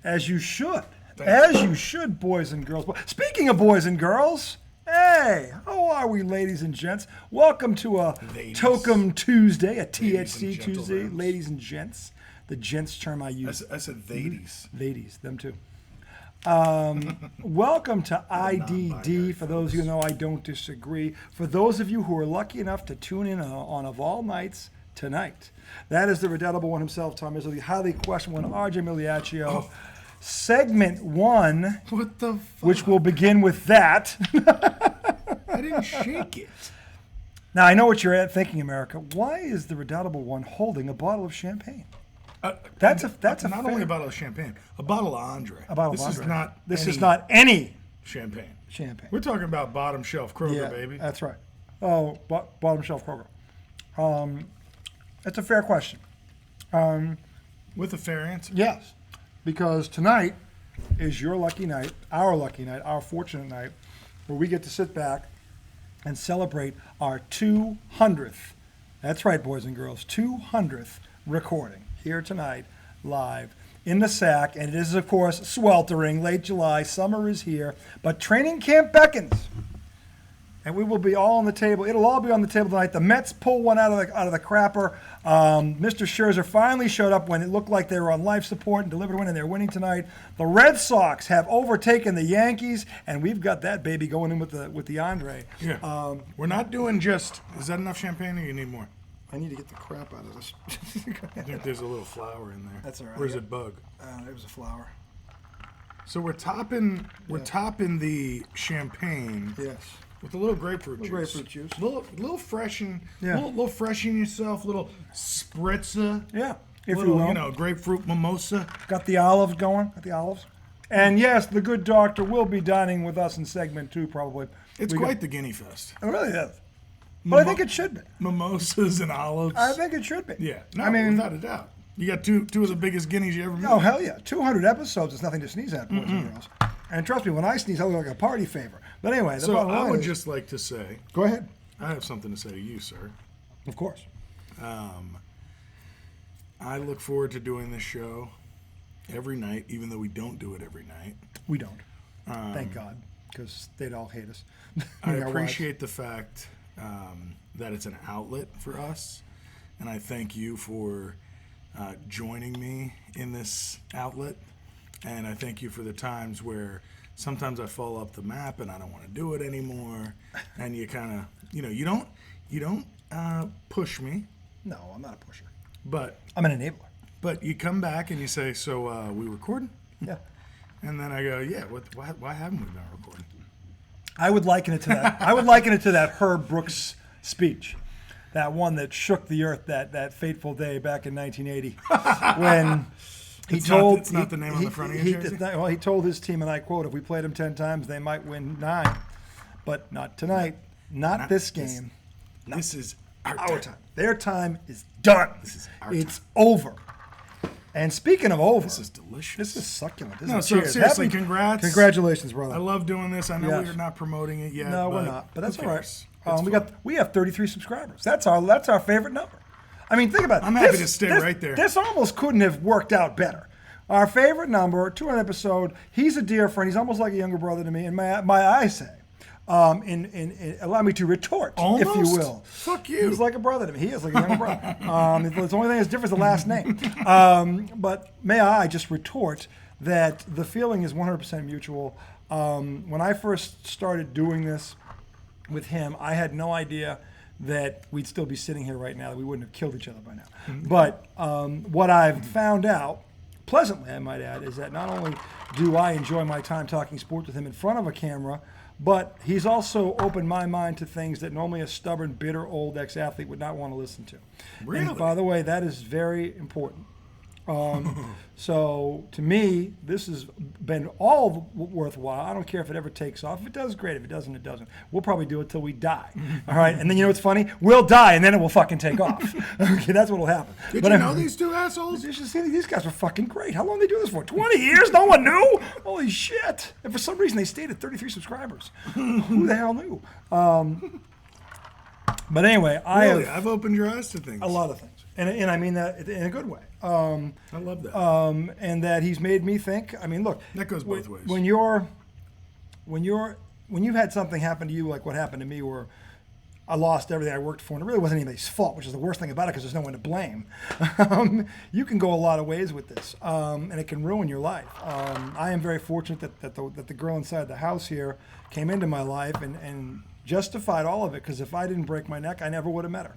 As you should. As you should, boys and girls. Speaking of boys and girls, hey, how are we, ladies and gents? Welcome to a Tokum Tuesday, a THC Tuesday. Ladies and gents. The gents term I use. I said ladies. Ladies, them too. Welcome to IDD. For those of you who know, I don't disagree. For those of you who are lucky enough to tune in on of all nights, tonight. That is the redoubtable one himself, Tom Izzo, the highly questioned one, RJ Miliaccio. Segment 1, What the fuck? which will begin with that. I didn't shake it. Now, I know what you're thinking, America. Why is the redoubtable one holding a bottle of champagne? That's not only a bottle of champagne, a bottle of Andre. A bottle of this Andre. This is not any champagne. champagne. We're talking about bottom shelf Kroger, Yeah, baby. that's right. Oh, bottom shelf Kroger. That's a fair question. With a fair answer. Yes, because tonight is your lucky night, our fortunate night, where we get to sit back and celebrate our 200th, that's right, boys and girls, 200th recording here tonight, live in the SAC. And it is, of course, sweltering, late July, summer is here, but training camp beckons. And we will be all on the table. It'll all be on the table tonight. The Mets pull one out of the crapper. Mr. Scherzer finally showed up when it looked like they were on life support and delivered a win, and they're winning tonight. The Red Sox have overtaken the Yankees, and we've got that baby going in with the Andre. Yeah. We're not doing just. Is that enough champagne, or you need more? I need to get the crap out of this. I think there's a little flour in there. That's all right. Or is it bug? It was a flower. So we're topping the champagne. Yes. With a little grapefruit juice. Grapefruit juice. Little freshen. Yeah. Little freshen yourself. Little spritzer. Yeah. If Little, you will. grapefruit mimosa. Got the olives going. Got the olives. And yes, the good doctor will be dining with us in segment 2 probably. It's quite the guinea fest. It really is. But I think it should be. Mimosas and olives. I think it should be. Yeah. No, I mean, without a doubt. You got two of the biggest guineas you ever met. Oh, hell yeah. 200 episodes is nothing to sneeze at, boys and girls. And trust me, when I sneeze, I look like a party favor. But anyway, the bottom I line would is, just like to say, go ahead. I have something to say to you, sir. Of course. I look forward to doing this show every night, even though we don't do it every night. We don't. Thank God, because they'd all hate us. I appreciate the fact that it's an outlet for us, and I thank you for joining me in this outlet, and I thank you for the times where sometimes I fall off the map and I don't want to do it anymore, and you kind of, you don't push me. No, I'm not a pusher. But I'm an enabler. But you come back and you say, so we recording? Yeah. And then I go, yeah. Why haven't we been recording? I would liken it to that. I would liken it to that Herb Brooks speech, that one that shook the earth that fateful day back in 1980, when he told. It's not the name on the front of your jersey? Well, he told his team, and I quote: "If we played them 10 times, they might win 9, but not tonight. Not this game. This is our time. Their time is done. This is our It's over." And speaking of over, this is delicious. This is succculent. No, so seriously, congrats. Congratulations, brother. I love doing this. I know we're not promoting it yet. No, we're not, but that's all right. We have 33 subscribers. That's our favorite number. I mean, think about it. I'm happy to stay right there. This almost couldn't have worked out better. Our favorite number, 200 episode. He's a dear friend. He's almost like a younger brother to me. And my I say, allow me to retort, almost? If you will. Fuck you. He's like a brother to me. He is like a younger brother. The only thing that's different is the last name. But may I just retort that the feeling is 100% mutual. When I first started doing this with him, I had no idea that we'd still be sitting here right now, that we wouldn't have killed each other by now. Mm-hmm. But what I've found out, pleasantly I might add, is that not only do I enjoy my time talking sports with him in front of a camera, but he's also opened my mind to things that normally a stubborn, bitter, old ex-athlete would not want to listen to. Really? And by the way, that is very important. So to me, this has been all worthwhile. I don't care if it ever takes off. If it does, great. If it doesn't, it doesn't. We'll probably do it till we die. All right. And then you know what's funny? We'll die, and then it will fucking take off. Okay, that's what'll happen. Did you know these two assholes? You should see these guys were fucking great. How long did they do this for? 20 years? No one knew? Holy shit. And for some reason, they stayed at 33 subscribers. Who the hell knew? But anyway, I've opened your eyes to things. A lot of things. And I mean that in a good way. I love that. And that he's made me think. I mean, look, That goes both ways. When you've had something happen to you, like what happened to me, where I lost everything I worked for, and it really wasn't anybody's fault, which is the worst thing about it because there's no one to blame. You can go a lot of ways with this, and it can ruin your life. I am very fortunate that the girl inside the house here came into my life and justified all of it, because if I didn't break my neck, I never would have met her.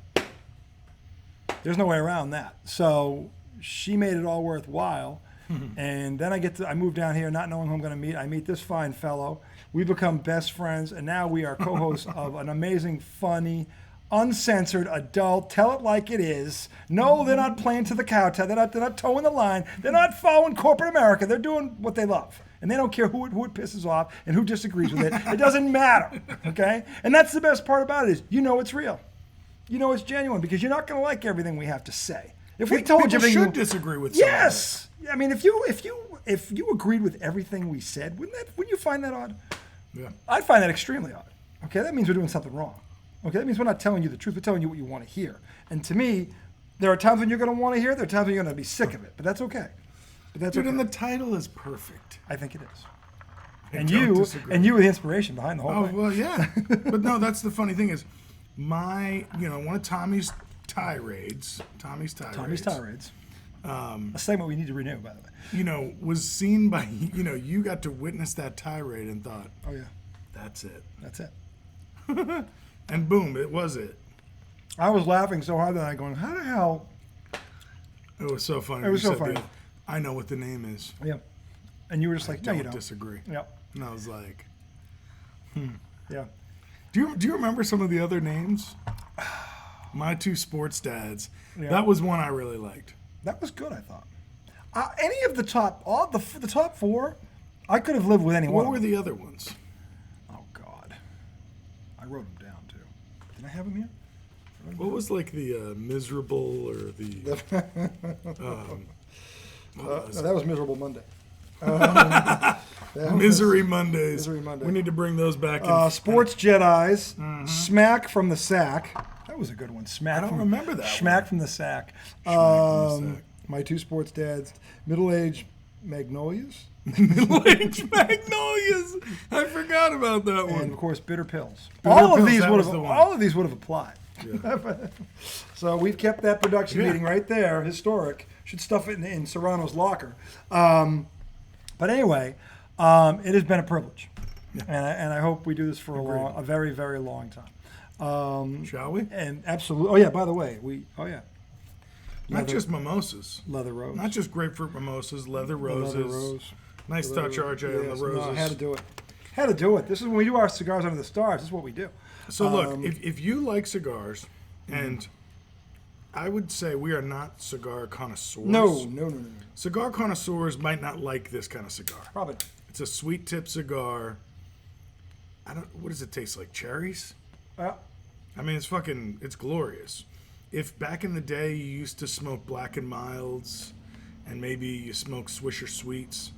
There's no way around that. So she made it all worthwhile. And then I move down here not knowing who I'm going to meet. I meet this fine fellow. We become best friends, and now we are co-hosts of an amazing, funny, uncensored, adult, tell it like it is. No, they're not playing to the kowtow. They're not towing the line. They're not following corporate America. They're doing what they love. And they don't care who it pisses off and who disagrees with it. It doesn't matter, okay? And that's the best part about it is you know it's real. You know it's genuine, because you're not going to like everything we have to say. If we told you People everything, should disagree with something. yes. I mean, if you agreed with everything we said, wouldn't you find that odd? Yeah. I'd find that extremely odd. Okay, that means we're doing something wrong. Okay, that means we're not telling you the truth. We're telling you what you want to hear. And to me, there are times when you're going to want to hear it. There are times when you're going to be sick of it. But that's okay. Dude, and the title is perfect. I think it is. I And don't disagree. you were the inspiration behind the whole Oh, thing. well, yeah. But no, that's the funny thing is, one of Tommy's tirades, Tommy's tirades. A segment we need to renew, by the way. Was seen by, you got to witness that tirade and thought, Oh yeah, that's it. that's it. And boom, it was it. I was laughing so hard that I going, how the hell? It was so funny. It was You so said funny. I know what the name is. Yeah. And you were just like, no, you Don't don't. disagree. Yep. And I was like, Yeah. do you remember some of the other names? My Two Sports Dads. Yeah. That was one I really liked. That was good, I thought. Any of the top, the top four, I could have lived with any one. What were of them. the other ones? Oh God, I wrote them down too. Did I have them here? What was like the miserable or the That was Miserable Monday. Misery Mondays? Misery Monday. We need to bring those back. In. Sports Jedis, Smack from the Sack. That was a good one. Smack. I don't remember that Smack from the Sack. from the Sack. My Two Sports Dads. Middle-aged Magnolias. Middle-aged Magnolias. I forgot about that one. And of course, Bitter Pills. Bitter all Pills, of these that would was have. the one. All of these would have applied. Yeah. So we've kept that production Yeah. meeting right there, historic. Should stuff it in Serrano's locker. But anyway, it has been a privilege, and I hope we do this for a very, very long time. Shall we? And absolutely. Oh yeah. By the way, Not just mimosas. leather rose. Not just grapefruit mimosas, leather roses. Leather rose. Nice touch, RJ, on Yes, the roses. No, I had to do it. Had to do it. This is when we do our cigars under the stars. This is what we do. So look, if you like cigars, and I would say we are not cigar connoisseurs. No. Cigar connoisseurs might not like this kind of cigar. Probably. It's a sweet tip cigar. What does it taste like? Cherries? I mean, it's glorious. If back in the day you used to smoke Black and Milds, and maybe you smoke Swisher Sweets,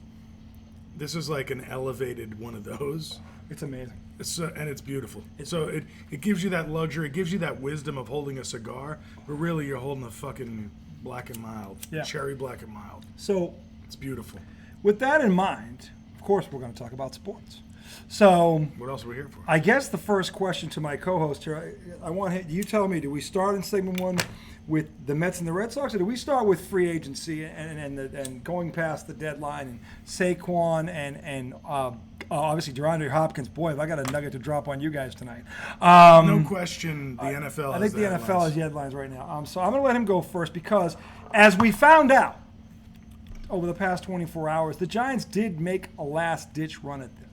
this is like an elevated one of those. It's amazing. And it's beautiful. So it gives you that luxury. It gives you that wisdom of holding a cigar, but really you're holding a fucking Black and Mild, cherry Black and Mild. So It's beautiful. with that in mind, of course, we're going to talk about sports. So What else are we here for? I guess the first question to my co-host here, I want you tell me, do we start in segment one with the Mets and the Red Sox, or do we start with free agency and going past the deadline and Saquon and obviously DeAndre Hopkins? Boy, have I got a nugget to drop on you guys tonight. No question, the NFL. I think the NFL headlines. has the headlines right now. So I'm going to let him go first because, as we found out over the past 24 hours, the Giants did make a last-ditch run at this.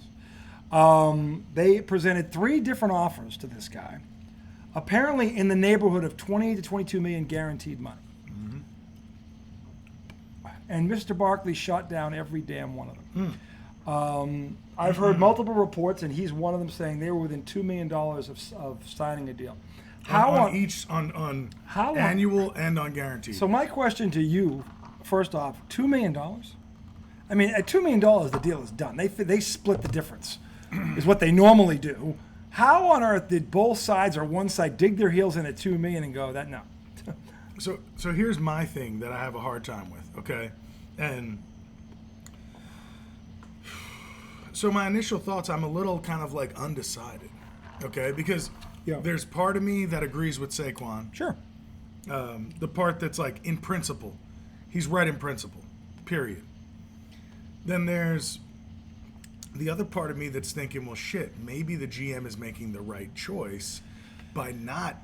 They presented 3 different offers to this guy, apparently in the neighborhood of 20 to 22 million guaranteed money. Mm-hmm. And Mr. Barkley shot down every damn one of them. I've heard multiple reports, and he's one of them, saying they were within $2 million of signing a deal. on how long- annual and on guaranteed. So my question to you, first off, $2 million? I mean, at $2 million, the deal is done. They split the difference, is what they normally do. How on earth did both sides or one side dig their heels in at $2 million and go, no? So here's my thing that I have a hard time with, okay? And so my initial thoughts, I'm a little kind of like undecided, okay? Because Yeah. there's part of me that agrees with Saquon. Sure. The part that's like in principle, he's right in principle, period. Then there's the other part of me that's thinking, well, shit, maybe the GM is making the right choice by not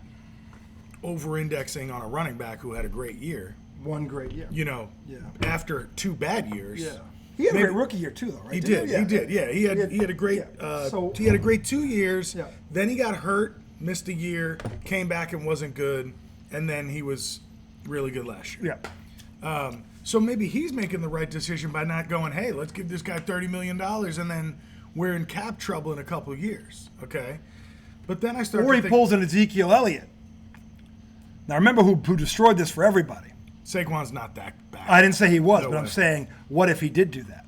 over-indexing on a running back who had a great year, One great year. you know, Yeah. after 2 bad years. Yeah. He had a Maybe- great rookie year too, though, right? He Didn't did. He did. Yeah. He had a great. yeah. So- he had a great 2 years. Yeah. Then he got hurt, missed a year, came back and wasn't good, and then he was really good last year. Yeah. So maybe he's making the right decision by not going, hey, let's give this guy $30 million, and then we're in cap trouble in a couple of years. Okay. But then I start Or to he think pulls an Ezekiel Elliott. Now remember who destroyed this for everybody. Saquon's not that bad. I didn't say he was, No but I'm way. saying, what if he did do that?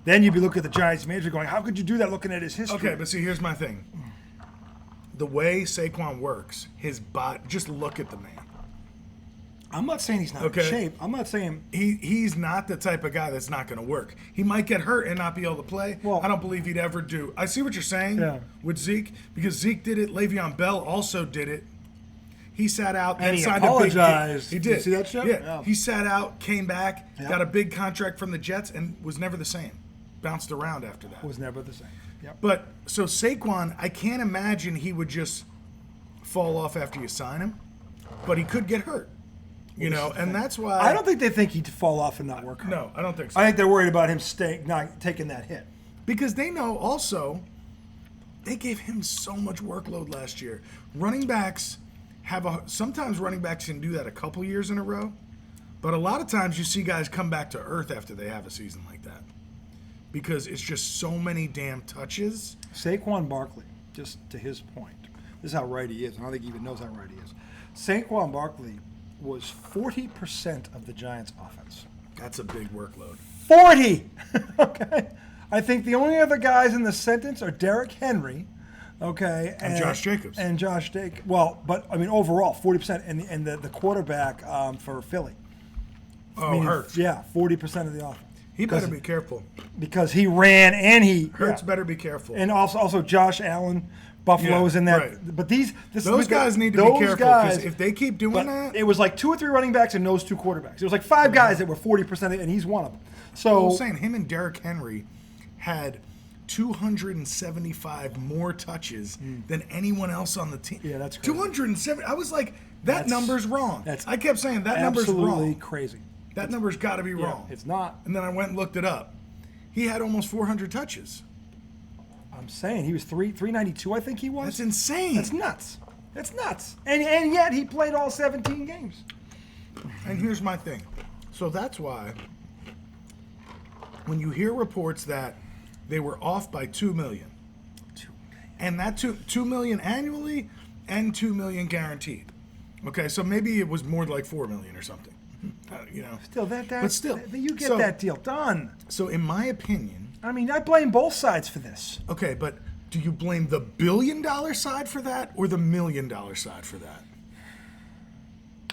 Then you'd be looking at the Giants manager going, how could you do that looking at his history? Okay, but see, here's my thing. The way Saquon works, his body, just look at the man. I'm not saying he's not Okay. in shape. I'm not saying He's not the type of guy that's not going to work. He might get hurt and not be able to play. Well- I don't believe he'd ever do. I see what you're saying Yeah. with Zeke, because Zeke did it. Le'Veon Bell also did it. He sat out And he signed apologized. a big. Did He did. you see that shit? Yeah. Yeah. He sat out, came back, Yeah. got a big contract from the Jets, and was never the same. Bounced around after that. was never the same. Yep. But so Saquon, I can't imagine he would just fall off after you sign him, but he could get hurt. You know, and that's why I don't think they think he'd fall off and not work hard. No, I don't think so. I think they're worried about him not taking that hit. Because they know also they gave him so much workload last year. Running backs sometimes running backs can do that a couple years in a row, but a lot of times you see guys come back to earth after they have a season like that. Because it's just so many damn touches. Saquon Barkley, just to his point, this is how right he is. I don't think he even knows how right he is. Saquon Barkley was 40% of the Giants' offense. That's a big workload. 40! Okay. I think the only other guys in the sentence are Derrick Henry, okay, And Josh Jacobs. And Josh Jacobs. Well, but I mean overall, 40%, and the quarterback for Philly. Oh, Hurts. Yeah, 40% of the offense. He better be careful. Because he ran and he Hurts yeah. better be careful. And also Josh Allen, Buffalo's Yeah, in that. right. But Those guys need to be careful, because if they keep doing that, it was like 2 or 3 running backs and those 2 quarterbacks. It was like 5 guys that were 40%, and he's one of them. So I'm saying him and Derrick Henry had 275 more touches than anyone else on the team. Yeah, that's crazy. 270. I was like, that number's wrong. I kept saying that number's absolutely wrong. crazy. That number's got to be Yeah, wrong. it's not. And then I went and looked it up. He had almost 400 touches. I'm saying he was 392. I think he was. That's insane. That's nuts. That's nuts. And yet he played all 17 games. And here's my thing. So that's why when you hear reports that they were off by $2 million, and that $2 million annually and $2 million guaranteed. Okay, so maybe it was more like $4 million or something. You know. Still, But still, you get so- that deal done. So in my opinion, I mean, I blame both sides for this. okay, but do you blame the $1 billion side for that or the $1 million side for that?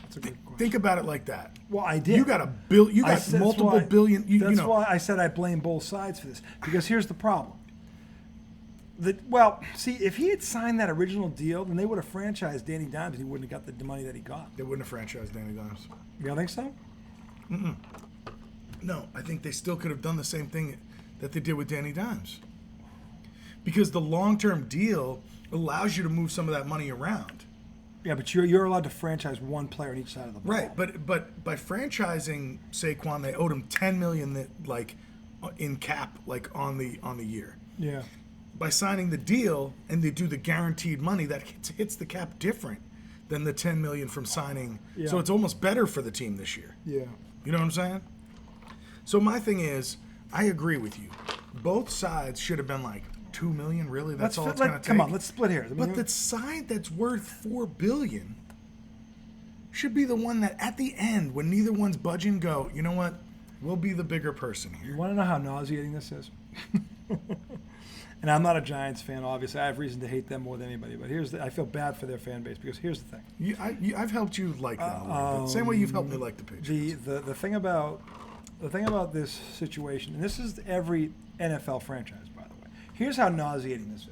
That's a good question. Think about it like that. Well, I did. You got You got that's multiple why- billion. You that's know. why I said I blame both sides for this. Because here's the problem. See, if he had signed that original deal, then they would have franchised Danny Dimes, and he wouldn't have got the money that he got. They wouldn't have franchised Danny Dimes. You don't think so? No, I think they still could have done the same thing that they did with Danny Dimes. Because the long-term deal allows you to move some of that money around. Yeah, but you're allowed to franchise one player on each side of the ball. Right, but by franchising Saquon, they owed him $10 million in cap on the year. Yeah. By signing the deal and they do the guaranteed money, that hits the cap different than the $10 million from signing. Yeah. So it's almost better for the team this year. Yeah. You know what I'm saying? So my thing is, I agree with you. Both sides should have been like $2 million. Really, that's all it's going to take. Come on, let's split hairs. I mean, But the side that's worth $4 billion should be the one that, at the end, when neither one's budging, go, you know what? We'll be the bigger person you here. want to know how nauseating this is? And I'm not a Giants fan, obviously. I have reason to hate them more than anybody. But I feel bad for their fan base because here's the thing. I've helped you like them a little bit. Same way you've helped me like the Patriots. The thing about this situation, and this is every NFL franchise, by the way. Here's how nauseating this is.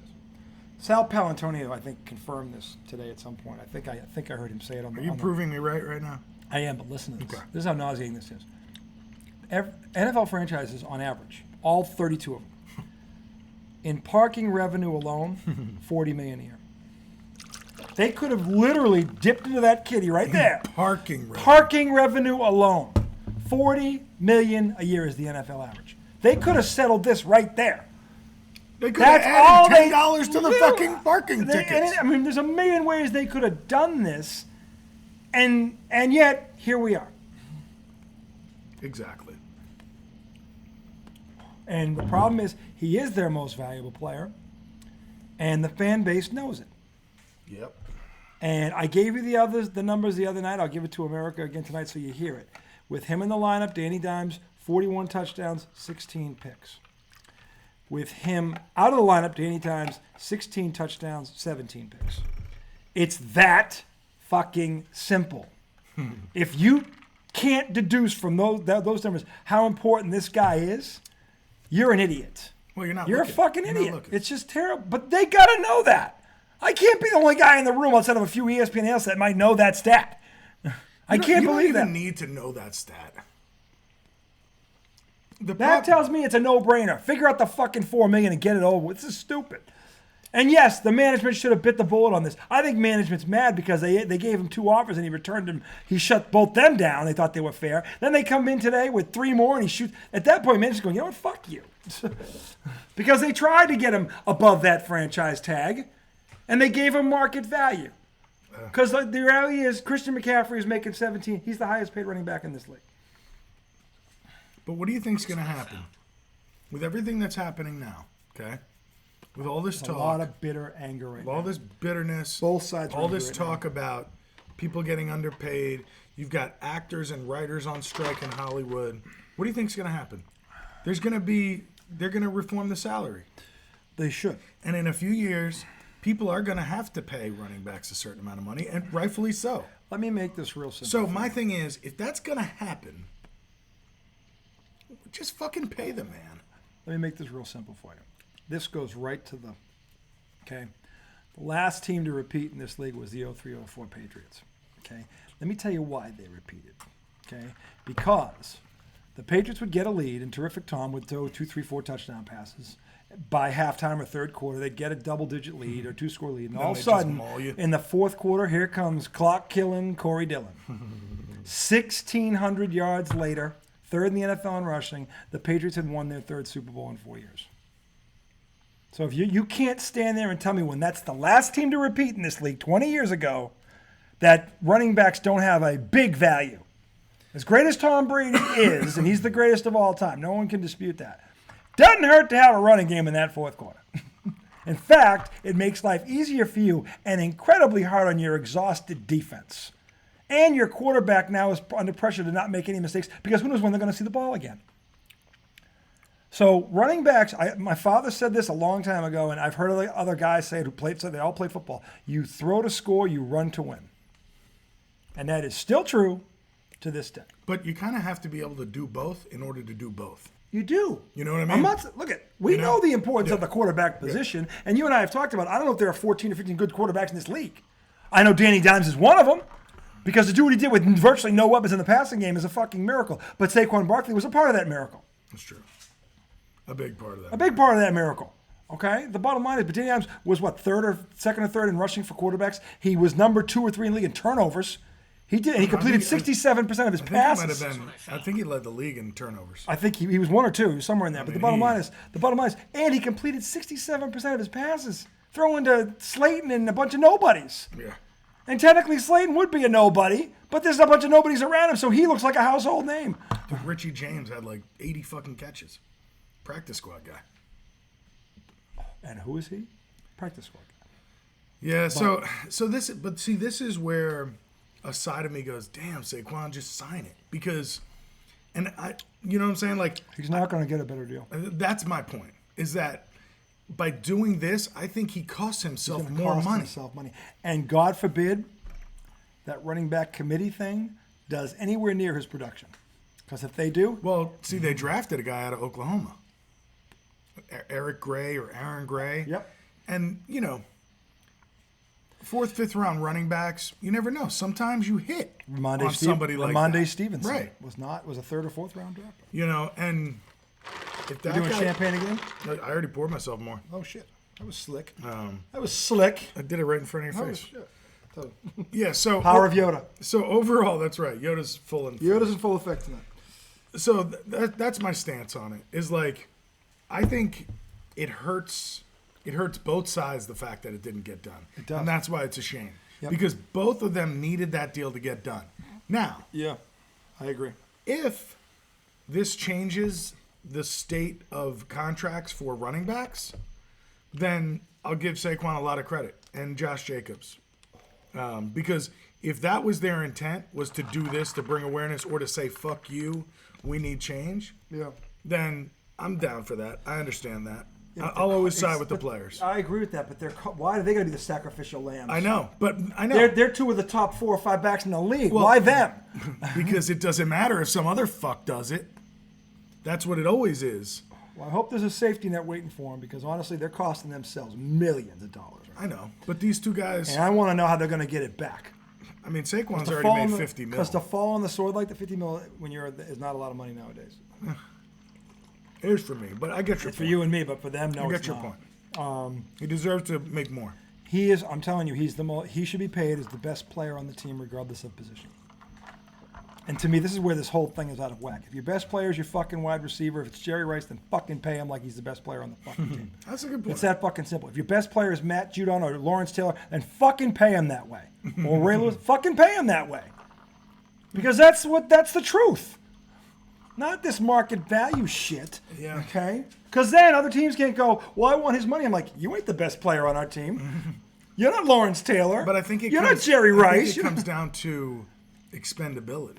Sal Palantonio, I think, confirmed this today at some point. I think I heard him say it on the. Are you proving me right now? I am, but listen to this. Okay. This is how nauseating this is. NFL franchises, on average, all 32 of them, in parking revenue alone, $40 million a year. They could have literally dipped into that kitty right there. Parking revenue alone, $40 million a year is the NFL average. They could have settled this right there. They could have added $10 to the fucking parking tickets. I mean, there's a million ways they could have done this, and yet here we are. Exactly. And the problem is, he is their most valuable player, and the fan base knows it. Yep. And I gave you the numbers the other night. I'll give it to America again tonight so you hear it. With him in the lineup, Danny Dimes, 41 touchdowns, 16 picks. With him out of the lineup, Danny Dimes, 16 touchdowns, 17 picks. It's that fucking simple. If you can't deduce from those numbers how important this guy is, you're an idiot. Well, you're not. You're a fucking You're idiot. It's just terrible. But they got to know that. I can't be the only guy in the room outside of a few ESPN analysts that might know that stat. I can't believe that. You don't even need to know that stat. That tells me it's a no-brainer. Figure out the fucking $4 million and get it over with. This is stupid. And yes, the management should have bit the bullet on this. I think management's mad because they gave him 2 offers and he returned them. He shut both them down. They thought they were fair. Then they come in today with 3 more and he shoots. At that point, management's going, you know what, fuck you. Because they tried to get him above that franchise tag and they gave him market value. Because the reality is Christian McCaffrey is making 17. He's the highest paid running back in this league. But what do you think's going to happen with everything that's happening now? Okay, with all this talk, a lot of bitter anger right now. All this bitterness, both sides. All this talk about people getting underpaid. You've got actors and writers on strike in Hollywood. What do you think's going to happen? They're going to reform the salary. They should. And in a few years, people are going to have to pay running backs a certain amount of money, and rightfully so. Let me make this real simple. So my thing is, if that's going to happen, just fucking pay the man. Let me make this real simple for you. This goes right to the last team to repeat in this league was the 03-04 Patriots. Okay? Let me tell you why they repeated. Okay? Because the Patriots would get a lead, and Terrific Tom would throw 2, 3, 4 touchdown passes. By halftime or third quarter, they'd get a double-digit lead or 2-score lead. And all of a sudden, in the fourth quarter, here comes clock-killing Corey Dillon. 1,600 yards later, third in the NFL in rushing, the Patriots had won their 3rd Super Bowl in 4 years. So if you can't stand there and tell me when that's the last team to repeat in this league 20 years ago, that running backs don't have a big value. As great as Tom Brady is, and he's the greatest of all time, no one can dispute that. Doesn't hurt to have a running game in that fourth quarter. In fact, it makes life easier for you and incredibly hard on your exhausted defense. And your quarterback now is under pressure to not make any mistakes because who knows when they're going to see the ball again. So running backs, my father said this a long time ago, and I've heard other guys say it so they all play football. You throw to score, you run to win. And that is still true to this day. But you kind of have to be able to do both in order to do both. You do. You know what I mean? We know the importance of the quarterback position, and you and I have talked about it. I don't know if there are 14 or 15 good quarterbacks in this league. I know Danny Dimes is one of them, because to do what he did with virtually no weapons in the passing game is a fucking miracle. But Saquon Barkley was a part of that miracle. That's true. A big part of that. A big part of that miracle. Okay? The bottom line is, Danny Dimes was second or third in rushing for quarterbacks. He was number 2 or 3 in the league in turnovers. He did. He completed 67% of his passes. I think he led the league in turnovers. I think he was 1 or 2. He was somewhere in there. But the bottom line is, and he completed 67% of his passes, throwing to Slayton and a bunch of nobodies. Yeah. And technically, Slayton would be a nobody, but there's a bunch of nobodies around him, so he looks like a household name. Richie James had like 80 fucking catches. Practice squad guy. And who is he? Practice squad guy. Yeah. This is where a side of me goes, damn, Saquon, just sign it. Because, you know what I'm saying? Like, he's not going to get a better deal. That's my point, is that by doing this, I think he costs himself more Cost money. himself money. And God forbid that running back committee thing does anywhere near his production. Because if they do, Well, see, they drafted a guy out of Oklahoma, Eric Gray or Aaron Gray. Yep. And, you know, 4th, 5th round running backs, you never know. Sometimes you hit on somebody like that. Ramondre Stevenson Right. was a 3rd or 4th round draft. You know, and if that You doing guy, champagne again? I already poured myself more. Oh shit, that was slick. That was slick. I did it right in front of your Oh face. shit. So, Yeah, so power of Yoda. So overall, that's right. Yoda's full and Yoda's in full effect tonight. So that's my stance on it. Is like, I think it hurts. It hurts both sides the fact that it didn't get done. It does. And that's why it's a shame. Yep. Because both of them needed that deal to get done. Now, Yeah, I agree. if this changes the state of contracts for running backs, then I'll give Saquon a lot of credit and Josh Jacobs. Because if that was their intent, was to do this to bring awareness or to say, fuck you, we need change, Yeah. then I'm down for that. I understand that. I'll always side with the players. I agree with that, but why are they going to be the sacrificial lambs? I know, but I know. They're 2 of the top 4 or 5 backs in the league. Why them? Because it doesn't matter if some other fuck does it. That's what it always is. Well, I hope there's a safety net waiting for them because honestly, they're costing themselves millions of dollars. I know. But these two guys, And I want to know how they're going to get it back. I mean, Saquon's already made 50 mil. Because to fall on the sword like the 50 mil when is not a lot of money nowadays. It is for me, but I get your For point. you and me, but for them, no, I get it's your not. point. He deserves to make more. He is. I'm telling you, he should be paid as the best player on the team, regardless of position. And to me, this is where this whole thing is out of whack. If your best player is your fucking wide receiver, if it's Jerry Rice, then fucking pay him like he's the best player on the fucking team. That's a good point. It's that fucking simple. If your best player is Matt Judon or Lawrence Taylor, then fucking pay him that way. Or Ray Lewis, fucking pay him that way. Because that's the truth. Not this market value shit. Yeah. Okay? Because then other teams can't go, well, I want his money. I'm like, you ain't the best player on our team. You're not Lawrence Taylor. But I think You're not Jerry Rice. I think it comes down to expendability.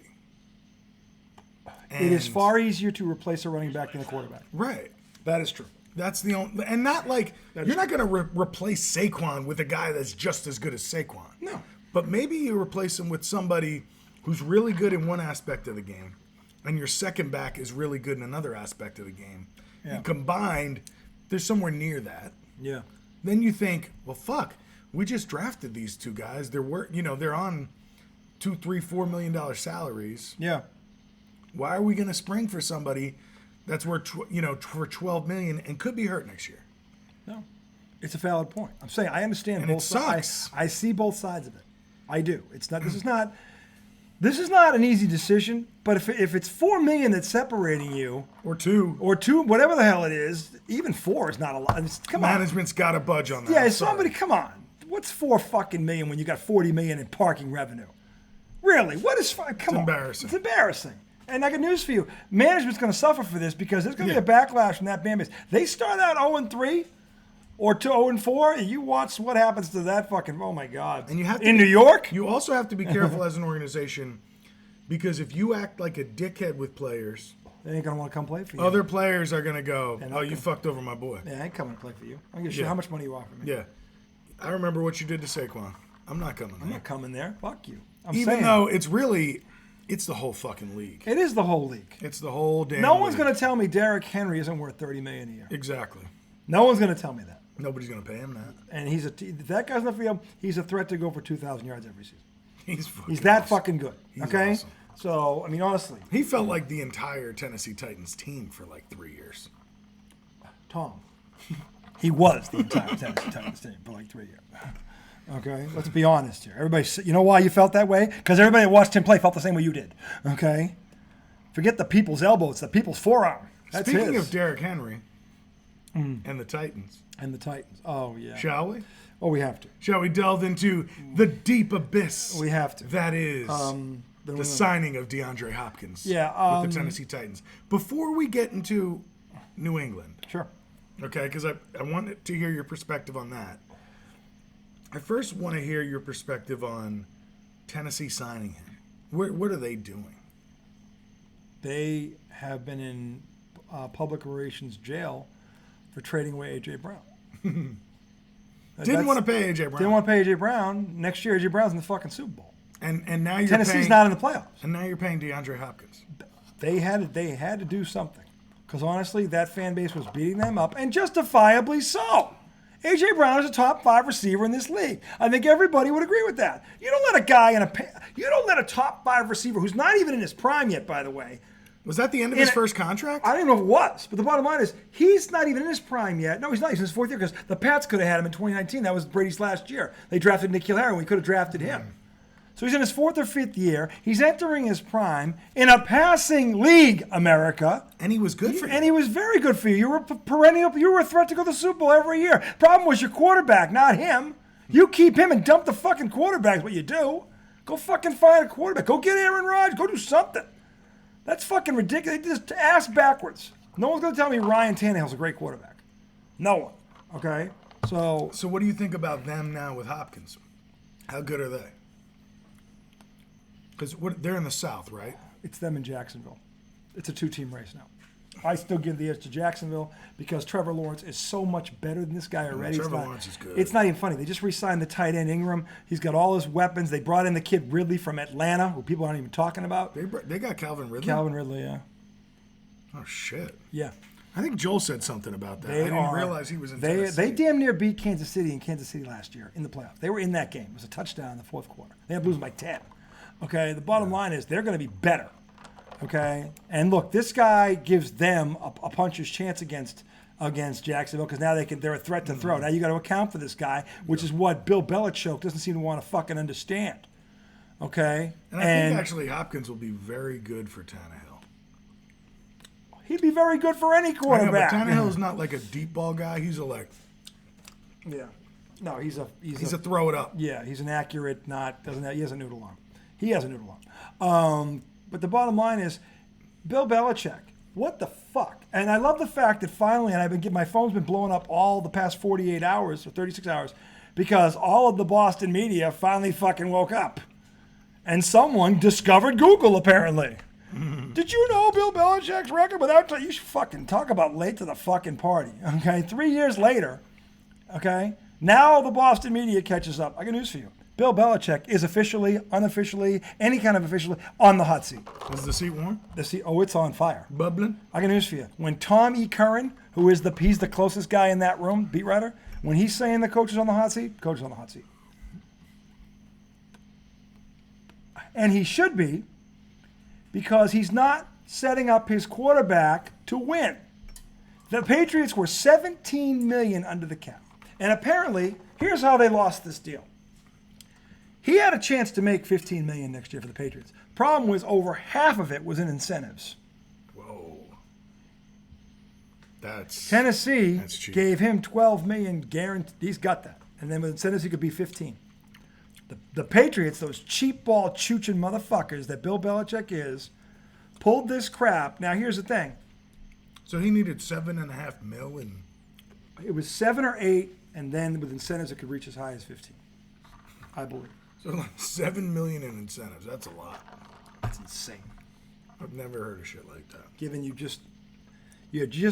It is And- far easier to replace a running back than a quarterback. Right. That is true. That's the only, and not like you're not going to replace Saquon with a guy that's just as good as Saquon. No. But maybe you replace him with somebody who's really good in one aspect of the game, and your second back is really good in another aspect of the game. Yeah. And combined, they're somewhere near that. Yeah. Then you think, well, fuck, we just drafted these two guys. They're they're on $2, $3, $4 million salaries. Yeah. Why are we going to spring for somebody that's worth for $12 million and could be hurt next year? No. It's a valid point. I'm saying I understand And it both sides. sucks. I see both sides of it. I do. It's not. This is not an easy decision. But if it's $4 million that's separating you, Or two. or 2, whatever the hell it is, even 4 is not a lot. Come on. Management's got to budge on that. Yeah, I'm sorry. somebody, come on. What's $4 fucking million when you got $40 million in parking revenue? Really? What is? Come on. embarrassing. It's embarrassing. And I got news for you. Management's going to suffer for this because there's going to be a backlash from that fan base. They start out 0-3 or 0-4, and you watch what happens to that fucking. Oh my God! And you have to in New York. You also have to be careful as an organization, because if you act like a dickhead with players, They ain't gonna want to come play for you. other players are gonna go, And "Oh, you fucked over my boy." Yeah, I ain't coming to play for you. I don't give a shit Yeah. how much money you offer me. Yeah, I remember what you did to Saquon. I'm not coming I'm there. not coming there. Fuck you. I'm Even saying. though it's the whole fucking league. It is the whole league. It's the whole damn. No one's league. gonna tell me Derrick Henry isn't worth $30 million a year. Exactly. No one's gonna tell me that. Nobody's gonna pay him that. And if that guy's on the field, he's a threat to go for 2,000 yards every season. He's That awesome. fucking good. He's Okay. awesome. So I mean, honestly, He felt like the entire Tennessee Titans team for like 3 years. Tom, he was the entire Tennessee Titans team for like 3 years. Okay, let's be honest here. Everybody, you know why you felt that way? Because everybody that watched him play felt the same way you did. Okay, forget the people's elbow; it's the people's forearm. That's Speaking his. of Derrick Henry and the Titans, And the Titans. Oh yeah. shall we? Oh, we have to. Shall we delve into the deep abyss? We have to. That is the signing of DeAndre Hopkins with the Tennessee Titans. Before we get into New England, Sure. okay, because I wanted to hear your perspective on that. I first want to hear your perspective on Tennessee signing him. What are they doing? They have been in public relations jail for trading away A.J. Brown. Didn't want to pay A.J. Brown. Didn't want to pay A.J. Brown. Next year, A.J. Brown's in the fucking Super Bowl. And now you're Tennessee's not in the playoffs. And now you're paying DeAndre Hopkins. They had to do something. Because honestly, that fan base was beating them up, and justifiably so. A.J. Brown is a top 5 receiver in this league. I think everybody would agree with that. You don't let a guy you don't let a top 5 receiver who's not even in his prime yet, by the way. Was that the end of his first contract? I don't even know if it was, but the bottom line is he's not even in his prime yet. No, he's not. He's in his 4th year because the Pats could have had him in 2019. That was Brady's last year. They drafted N'Keal Harry. We could have drafted him. So he's in his 4th or 5th year. He's entering his prime in a passing league, America. And he was good for you. And he was very good for you. You were perennial. You were a threat to go to the Super Bowl every year. Problem was your quarterback, not him. You keep him and dump the fucking quarterback is what you do. Go fucking find a quarterback. Go get Aaron Rodgers. Go do something. That's fucking ridiculous. Just ass backwards. No one's going to tell me Ryan Tannehill's a great quarterback. No one. Okay? So what do you think about them now with Hopkins? How good are they? Because they're in the South, right? it's them in Jacksonville. It's a 2-team race now. I still give the edge to Jacksonville because Trevor Lawrence is so much better than this guy already. Trevor Lawrence is good. It's not even funny. They just re-signed the tight end Ingram. He's got all his weapons. They brought in the kid Ridley from Atlanta, who people aren't even talking about. They got Calvin Ridley? Calvin Ridley, yeah. Oh, shit. Yeah. I think Joel said something about that. I didn't realize he was in Tennessee. They damn near beat Kansas City in Kansas City last year in the playoffs. They were in that game. It was a touchdown in the fourth quarter. They had to lose by 10. Okay, the bottom line is they're going to be better. Okay, and look, this guy gives them a puncher's chance against Jacksonville because now they're a threat to throw. Now you got to account for this guy, which is what Bill Belichoke doesn't seem to want to fucking understand. Okay, and I think actually Hopkins will be very good for Tannehill. He'd be very good for any quarterback. I know, but Tannehill's not like a deep ball guy. He's a yeah, no, he's a throw it up. Yeah, he's an accurate, he has a noodle arm. He has a noodle arm. But the bottom line is, Bill Belichick, what the fuck? And I love the fact that finally, and my phone's been blowing up all the past 48 hours or 36 hours, because all of the Boston media finally fucking woke up. And someone discovered Google, apparently. Did you know Bill Belichick's record without, you should fucking talk about late to the fucking party, okay? 3 years later, okay? Now the Boston media catches up. I got news for you. Bill Belichick is officially, unofficially, any kind of officially on the hot seat. Is the seat warm? It's on fire. Bubbling? I got news for you. When Tom E. Curran, he's the closest guy in that room, beat writer, when he's saying the coach is on the hot seat, coach is on the hot seat. And he should be, because he's not setting up his quarterback to win. The Patriots were $17 million under the cap. And apparently, here's how they lost this deal. He had a chance to make $15 million next year for the Patriots. Problem was over half of it was in incentives. Whoa. Tennessee that's cheap. Gave him $12 million guaranteed. He's got that. And then with incentives, he could be 15. The Patriots, those cheap ball chooching motherfuckers that Bill Belichick is, pulled this crap. Now, here's the thing. So he needed $7.5 million. It was 7 or 8, and then with incentives, it could reach as high as 15. I believe. So like $7 million in incentives. That's a lot. That's insane. I've never heard of shit like that. Given you just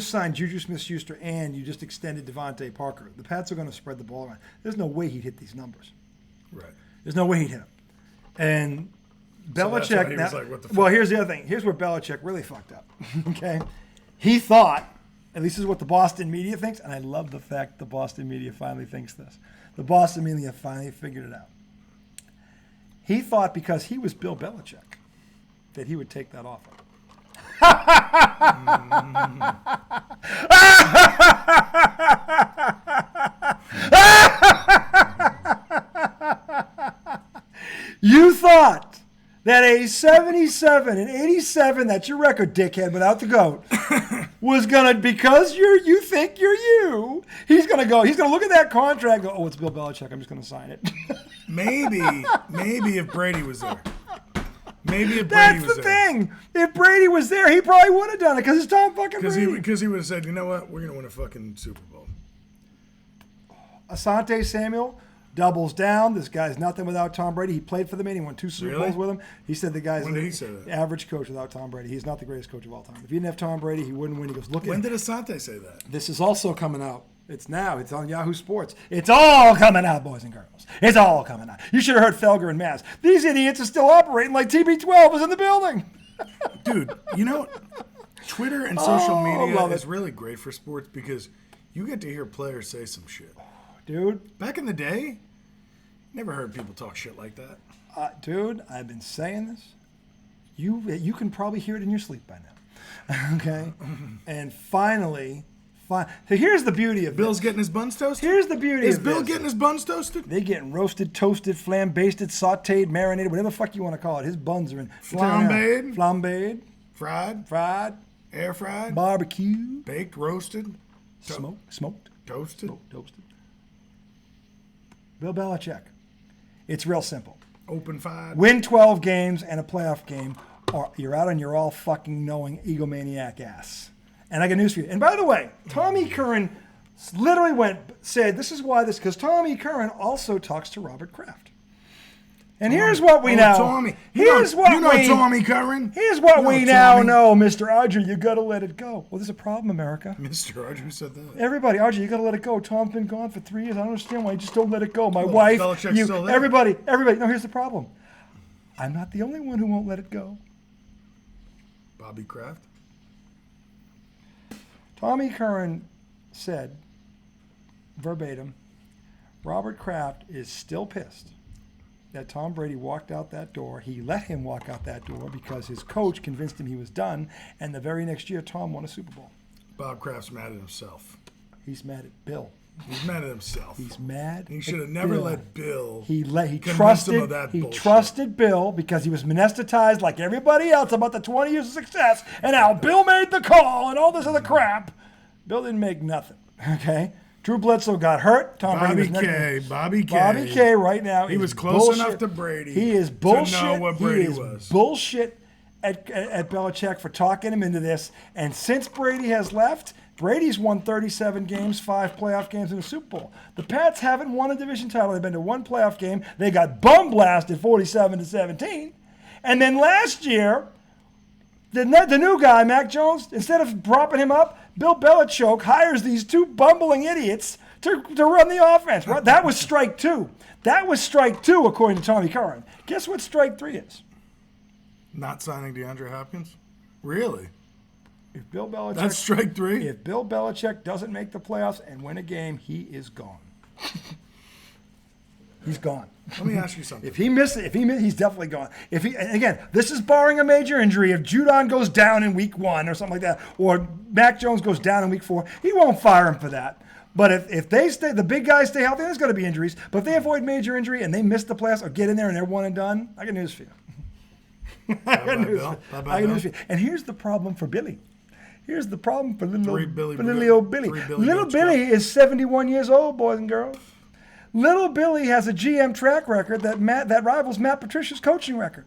signed Juju Smith-Schuster and you just extended Devontae Parker. The Pats are going to spread the ball around. There's no way he'd hit these numbers. Right. There's no way he'd hit them. And Belichick. So that's why he was like, what the fuck? Well, here's the other thing. Here's where Belichick really fucked up. Okay, he thought, at least this is what the Boston media thinks, and I love the fact the Boston media finally thinks this. The Boston media finally figured it out. He thought because he was Bill Belichick that he would take that offer. You thought that a 77 and 87, that's your record, dickhead, without the GOAT, was going to, because you think you're you, he's going to look at that contract and go, oh, it's Bill Belichick, I'm just going to sign it. Maybe if Brady was there. That's the thing. If Brady was there, he probably would have done it because it's Tom fucking Brady. Because he would have said, you know what, we're going to win a fucking Super Bowl. Asante Samuel doubles down. This guy's nothing without Tom Brady. He played for them and he won 2 Super Bowls with him. He said the guy's when did he say that? Average coach without Tom Brady. He's not the greatest coach of all time. If he didn't have Tom Brady, he wouldn't win. He goes, look. When did Asante say that? This is also coming out. It's now. It's on Yahoo Sports. It's all coming out, boys and girls. It's all coming out. You should have heard Felger and Maz. These idiots are still operating like TB12 is in the building. Dude, you know, Twitter and social media love is it. really great for sports because you get to hear players say some shit. Dude, Back in the day, never heard people talk shit like that. dude, I've been saying this. You can probably hear it in your sleep by now. Okay? And finally, so here's the beauty of Bill's this. getting his buns toasted? Here's the beauty Is of Bill this. getting his buns toasted? They getting roasted, toasted, flambasted, sauteed, marinated, whatever the fuck you want to call it. His buns are in Flambéed? Flambéed, Fried? fried, Air fried? barbecue, Baked? Roasted? smoked, Toasted? toasted. Bill Belichick. It's real simple. Open fired? Win 12 games and a playoff game, or you're out on your all fucking knowing egomaniac ass. And I got news for you. And by the way, Tommy Curran literally said, this is why this, because Tommy Curran also talks to Robert Kraft. And here's what we know. Tommy. Here's what you know we Tommy Curran? Here's what You know we now Tommy. know, Mr. Audrey. You got to let it go. Well, there's a problem, America. Mr. Roger, who said that? Everybody, Audrey, you got to let it go. Tom's been gone for 3 years. I don't understand why you just don't let it go. My wife, Belichick's you, still there. everybody. No, here's the problem. I'm not the only one who won't let it go. Bobby Kraft? Tommy Curran said, verbatim, Robert Kraft is still pissed that Tom Brady walked out that door. He let him walk out that door because his coach convinced him he was done, and the very next year, Tom won a Super Bowl. Bob Kraft's mad at himself. He's mad at Bill. He's mad at himself. He's mad. He should have at never Bill. let Bill He convince trusted. him of that He bullshit. trusted Bill because he was anesthetized like everybody else about the 20 years of success, and how Bill made the call and all this other crap. Bill didn't make nothing. Okay. Drew Bledsoe got hurt. Tom Brady Bobby was K. Bobby K. Bobby K. right now. He is was close bullshit. enough to Brady He is to bullshit. know what Brady he is was. bullshit at Belichick for talking him into this. And since Brady has left, Brady's won 37 games, 5 playoff games, and a Super Bowl. The Pats haven't won a division title. They've been to 1 playoff game. They got bum blasted 47-17. And then last year, the new guy, Mac Jones, instead of propping him up, Bill Belichick hires these 2 bumbling idiots to run the offense. Well, that was strike 2. That was strike 2, according to Tommy Curran. Guess what strike 3 is? Not signing DeAndre Hopkins? Really? If Bill Belichick, That's strike 3? if Bill Belichick doesn't make the playoffs and win a game, he is gone. He's gone. Let me ask you something. If he misses, he's definitely gone. And again, this is barring a major injury. If Judon goes down in week 1 or something like that, or Mac Jones goes down in week 4, he won't fire him for that. But if they stay, the big guys stay healthy, there's going to be injuries. But if they avoid major injury and they miss the playoffs or get in there and they're one and done, I got news for you. I got news for you. And here's the problem for Billy. Here's the problem for little old Billy. Little Billy is 71 years old, boys and girls. Little Billy has a GM track record that rivals Matt Patricia's coaching record.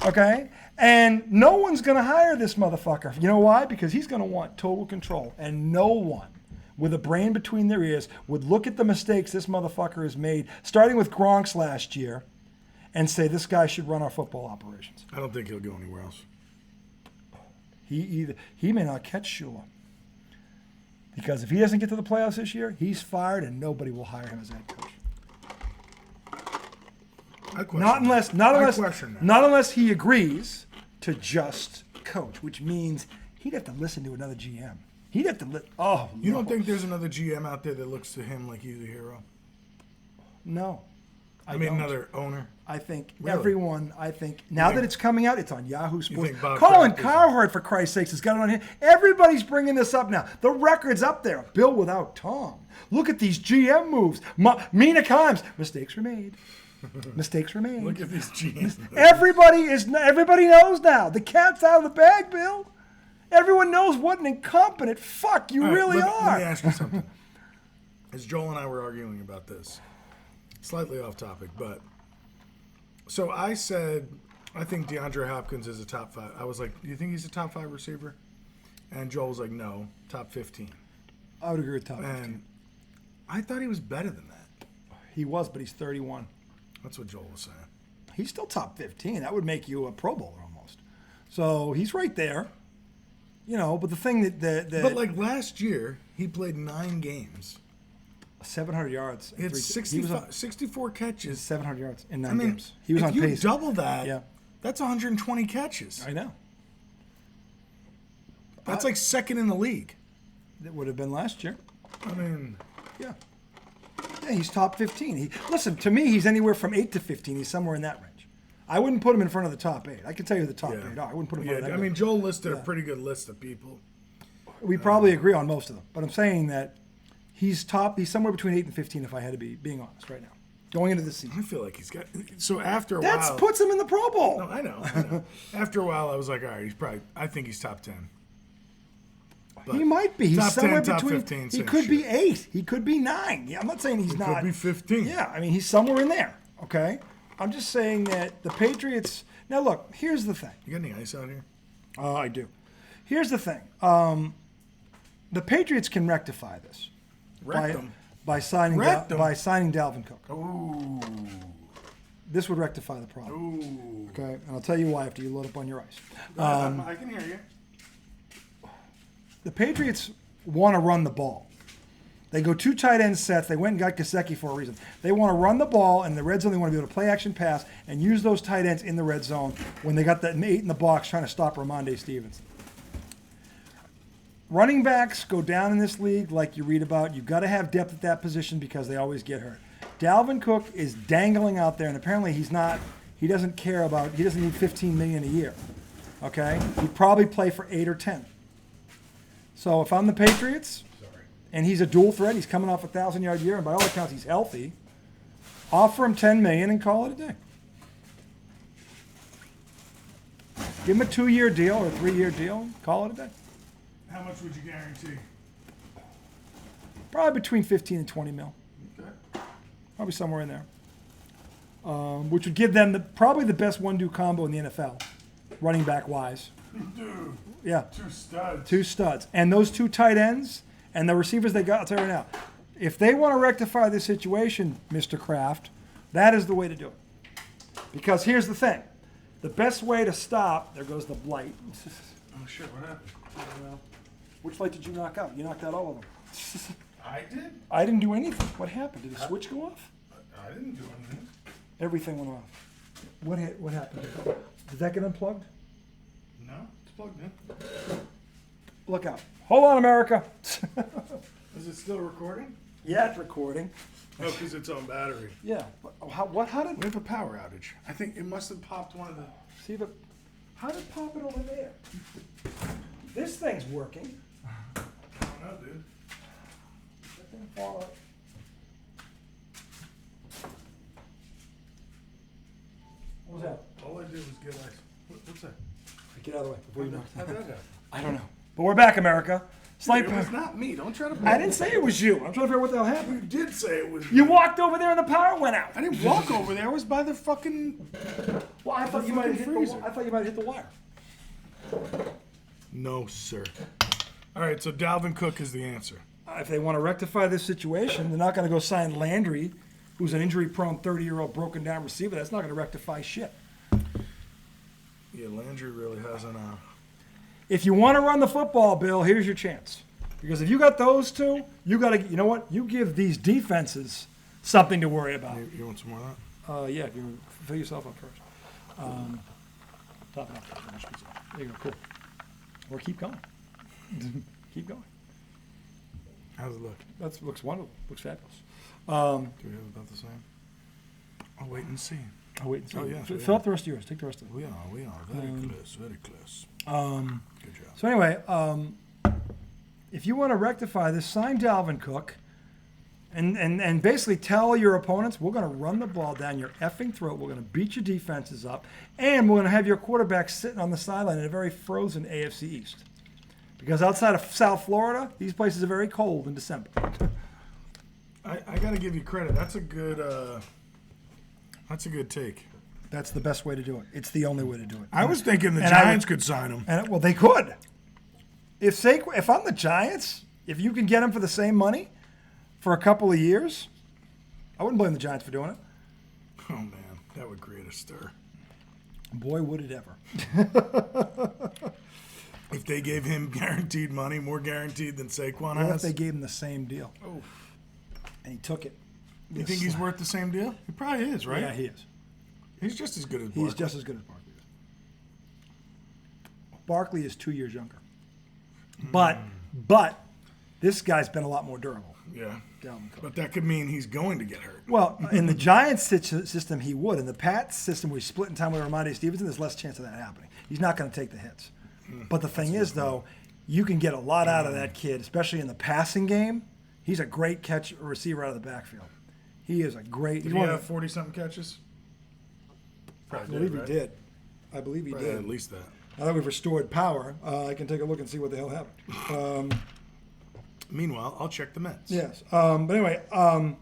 Okay? And no one's going to hire this motherfucker. You know why? Because he's going to want total control. And no one with a brain between their ears would look at the mistakes this motherfucker has made, starting with Gronk's last year, and say this guy should run our football operations. I don't think he'll go anywhere else. He may not catch Shula. Because if he doesn't get to the playoffs this year, he's fired and nobody will hire him as head coach. Not unless he agrees to just coach, which means he'd have to listen to another GM. He'd have to You don't think there's another GM out there that looks to him like he's a hero? No. I mean, another owner? I think Really? everyone, now that it's coming out, it's on Yahoo Sports. think Bob Colin Kraft is- Cowherd, for Christ's sakes, has got it on here. Everybody's bringing this up now. The record's up there. Bill without Tom. Look at these GM moves. Mina Kimes. Mistakes were made. Mistakes were made. Look at these GMs. Everybody knows now. The cat's out of the bag, Bill. Everyone knows what an incompetent fuck you really are. Let me ask you something. As Joel and I were arguing about this, slightly off topic, but so I said I think DeAndre Hopkins is a top 5. I was like, do you think he's a top 5 receiver? And Joel was like, no, top 15. I would agree with top 15. And I thought he was better than that. He was, but he's 31. That's what Joel was saying. He's still top 15. That would make you a Pro Bowler almost. So he's right there. You know, but the thing that But like last year, he played 9 games. 700 yards. He had 64 catches. 700 yards in 9 I mean, games. He was if on you pace. double that, Yeah. that's 120 catches. I know. That's like second in the league. That would have been last year. I mean, Yeah. Yeah, he's top 15. Listen, to me, he's anywhere from 8 to 15. He's somewhere in that range. I wouldn't put him in front of the top 8. I can tell you the top 8 are. I wouldn't put him in front of that. I mean, Joel listed a pretty good list of people. We probably agree on most of them. But I'm saying that he's somewhere between 8 and 15 if I had to be being honest right now. Going into the season. I feel like he's got. So after a That while, puts him in the Pro Bowl. No, I know. After a while, I was like, all right, I think he's top 10. But He might be. He's top 10, somewhere top between. 15, He same could be shit. 8. He could be 9. Yeah, I'm not saying he's not. Could be 15. Yeah, I mean he's somewhere in there. Okay, I'm just saying that the Patriots. Now look, here's the thing. You got any ice out here? I do. Here's the thing. The Patriots can rectify this by signing Dalvin Cook. Ooh. This would rectify the problem. Ooh. Okay, and I'll tell you why after you load up on your ice. I can hear you. The Patriots want to run the ball. They go 2 tight end sets. They went and got Gesicki for a reason. They want to run the ball in the red zone. They want to be able to play action pass and use those tight ends in the red zone when they got that 8 in the box trying to stop Ramondre Stevenson. Running backs go down in this league like you read about. You've got to have depth at that position because they always get hurt. Dalvin Cook is dangling out there, and apparently he doesn't need $15 million a year. Okay? He'd probably play for 8 or 10. So if I'm the Patriots, and he's a dual threat, he's coming off a 1,000-yard year, and by all accounts he's healthy, offer him $10 million and call it a day. Give him a 2-year deal or a 3-year deal, call it a day. How much would you guarantee? Probably between 15 and 20 mil. Okay. Probably somewhere in there. Which would give them probably the best 1-2 combo in the NFL, running back wise. Dude. Yeah. 2 studs. 2 studs. And those 2 tight ends and the receivers they got, I'll tell you right now, if they want to rectify this situation, Mr. Kraft, that is the way to do it. Because here's the thing. The best way to stop, there goes the blight. Oh, shit, what happened? Which light did you knock out? You knocked out all of them. I did? I didn't do anything. What happened? Did the switch go off? I didn't do anything. Everything went off. What happened? Did that get unplugged? No, it's plugged in. Look out. Hold on, America. Is it still recording? Yeah, it's recording. Oh, because it's on battery. Yeah. How did We have a power outage. I think it must have popped one of the... see the how did it pop it over there? This thing's working. I don't know, dude. That thing fall out. What was that? All I did was get ice. What's that? Get out of the way before you knock How'd that. that happen? I don't know. But we're back, America. Slight. It was not me. Don't try to... I didn't say it was you. I'm trying to figure out what the hell You happened. did say it was You me. walked over there and the power went out. I didn't walk over there. I was by the fucking... Well, I thought you might have hit freezer. I thought you might have hit the wire. No, sir. All right, so Dalvin Cook is the answer. If they want to rectify this situation, they're not going to go sign Landry, who's an injury-prone 30-year-old broken-down receiver. That's not going to rectify shit. Yeah, Landry really hasn't... If you want to run the football, Bill, here's your chance. Because if you got those 2, you got to. You know what? You give these defenses something to worry about. You want some more of that? Yeah, if you fill yourself up first. Top it off. There you go. Cool. Or keep going. Keep going. How's it look? That looks wonderful. Looks fabulous. Do we have about the same? I'll wait and see. I'll wait and see. Oh, yeah, Fill up the rest of yours. Take the rest of it. We are. Very close, very close. Good job. So anyway, if you want to rectify this, sign Dalvin Cook and basically tell your opponents, we're going to run the ball down your effing throat. We're going to beat your defenses up. And we're going to have your quarterback sitting on the sideline in a very frozen AFC East. Because outside of South Florida, these places are very cold in December. I got to give you credit. That's a good take. That's the best way to do it. It's the only way to do it. I was thinking the And Giants could sign him. And well, they could. If I'm the Giants, if you can get him for the same money for a couple of years, I wouldn't blame the Giants for doing it. Oh, man. That would create a stir. Boy, would it ever. If they gave him guaranteed money, more guaranteed than Saquon What if has, they gave him the same deal? And he took it. you think he's worth the same deal? He probably is, right? Yeah, he is. He's just as good as He's Barkley. just as good as Barkley is. Barkley is 2 years younger. But this guy's been a lot more durable. Yeah. Dalvin Cook. But that could mean he's going to get hurt. Well, in the Giants system, he would. In the Pats system, where he's splitting time with Ramondre Stevenson, there's less chance of that happening. He's not going to take the hits. But the thing is, though, you can get a lot out of that kid, especially in the passing game. He's a great catch receiver out of the backfield. He is a great. Did he have 40-something catches? I believe he did. I believe he Probably did. at least that. Now that we've restored power, I can take a look and see what the hell happened. Meanwhile, I'll check the Mets. Yes. But anyway, I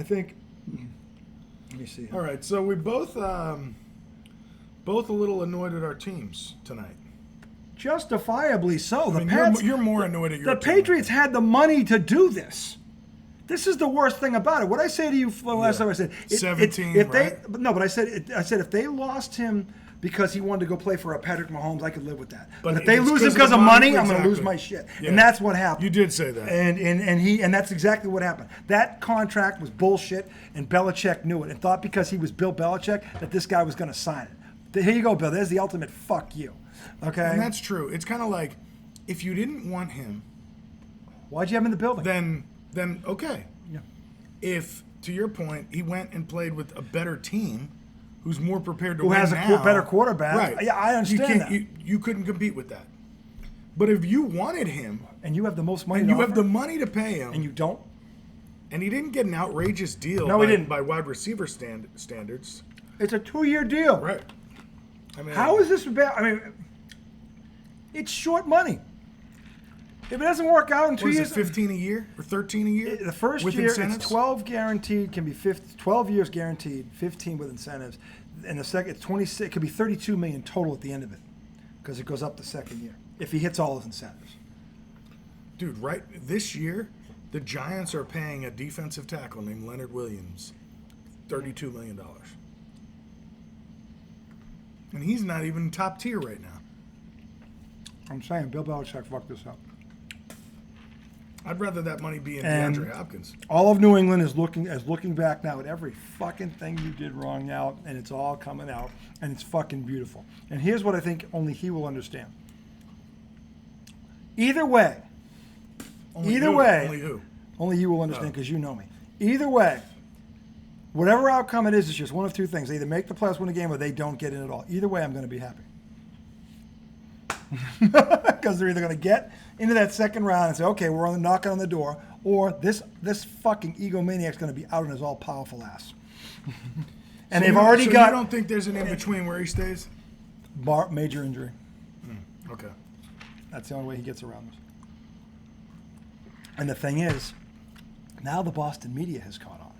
think. Let me see. All right, so we both a little annoyed at our teams tonight. Justifiably so. I mean, you're more annoyed at your The team. Patriots had the money to do this. This is the worst thing about it. What I say to you last time, I said 17, if right? But I said if they lost him because he wanted to go play for a Patrick Mahomes, I could live with that. But if they it's lose him 'cause because of of money, I'm exactly. going to lose my shit. Yeah. And that's what happened. You did say that. And that's exactly what happened. That contract was bullshit, and Belichick knew it and thought because he was Bill Belichick that this guy was going to sign it. Here you go, Bill. There's the ultimate fuck you. Okay. And that's true. It's kind of like if you didn't want him, Why'd you have him in the building? then okay. Yeah. If, to your point, he went and played with a better team who's more prepared to Who win has now, a better quarterback. right? Yeah, I understand that. You couldn't compete with that. But if you wanted him, And you have the most money. and to you have offer, the money to pay him, and you don't. and he didn't get an outrageous deal No, he didn't. by wide receiver standards, It's a 2-year deal. right? I mean, How is this bad? I mean, it's short money. If it doesn't work out in 2 what is years, it, 15 a year or 13 a year? the first with year incentives? it's 12 guaranteed, can be 12 years guaranteed, 15 with incentives. And the second, it's 26. It could be 32 million total at the end of it, because it goes up the second year if he hits all his incentives. Dude, right this year, the Giants are paying a defensive tackle named Leonard Williams $32 million. And he's not even top tier right now. I'm saying Bill Belichick fucked this up. I'd rather that money be in And- DeAndre Hopkins. All of New England is looking back now at every fucking thing you did wrong now, and it's all coming out, and it's fucking beautiful. And here's what I think only he will understand. Either way, Only either who? way, Only who? only you will understand because you know me. Either way, whatever outcome it is, it's just one of two things. They either make the playoffs, win a game, or they don't get in at all. Either way, I'm going to be happy. Because they're either going to get into that second round and say, okay, we're knocking on the door, or this fucking egomaniac's going to be out on his all-powerful ass. And they've already so got you don't think there's an in-between where he stays? major injury. Okay. That's the only way he gets around this. And the thing is, now the Boston media has caught on.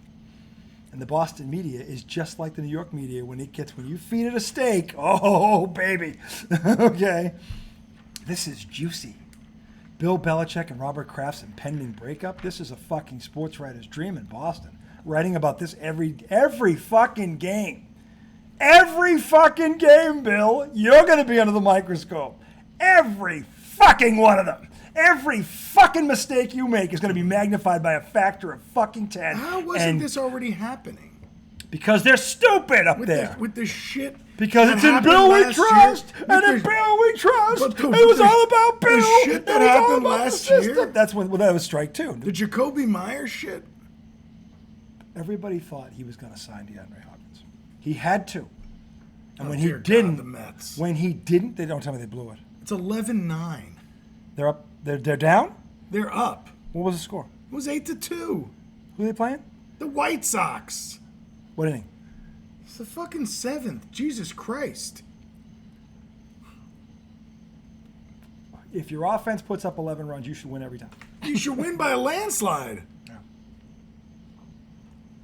And the Boston media is just like the New York media when you feed it a steak. Oh, baby. Okay. This is juicy. Bill Belichick and Robert Kraft's impending breakup. This is a fucking sports writer's dream in Boston. Writing about this every fucking game. Every fucking game, Bill. You're going to be under the microscope. Every fucking one of them. Every fucking mistake you make is going to be magnified by a factor of fucking 10. How wasn't this already happening? Because they're stupid up there. With the shit. Because that it's in happened Bill we last trust, year, and in with the- Bill we trust. But It was all about the Bill. shit that It was all happened about the last system. year? That's when that was strike two. The Jacoby Myers shit. Everybody thought he was going to sign DeAndre Hopkins. He had to. And Oh, when he dear God, didn't, the Mets. they don't tell me they blew it. It's 11-9. They're up. They're down. They're up. What was the score? It was 8-2. Who are they playing? The White Sox. What inning? It's the fucking 7th. Jesus Christ. If your offense puts up 11 runs, you should win every time. You should win by a landslide. Yeah.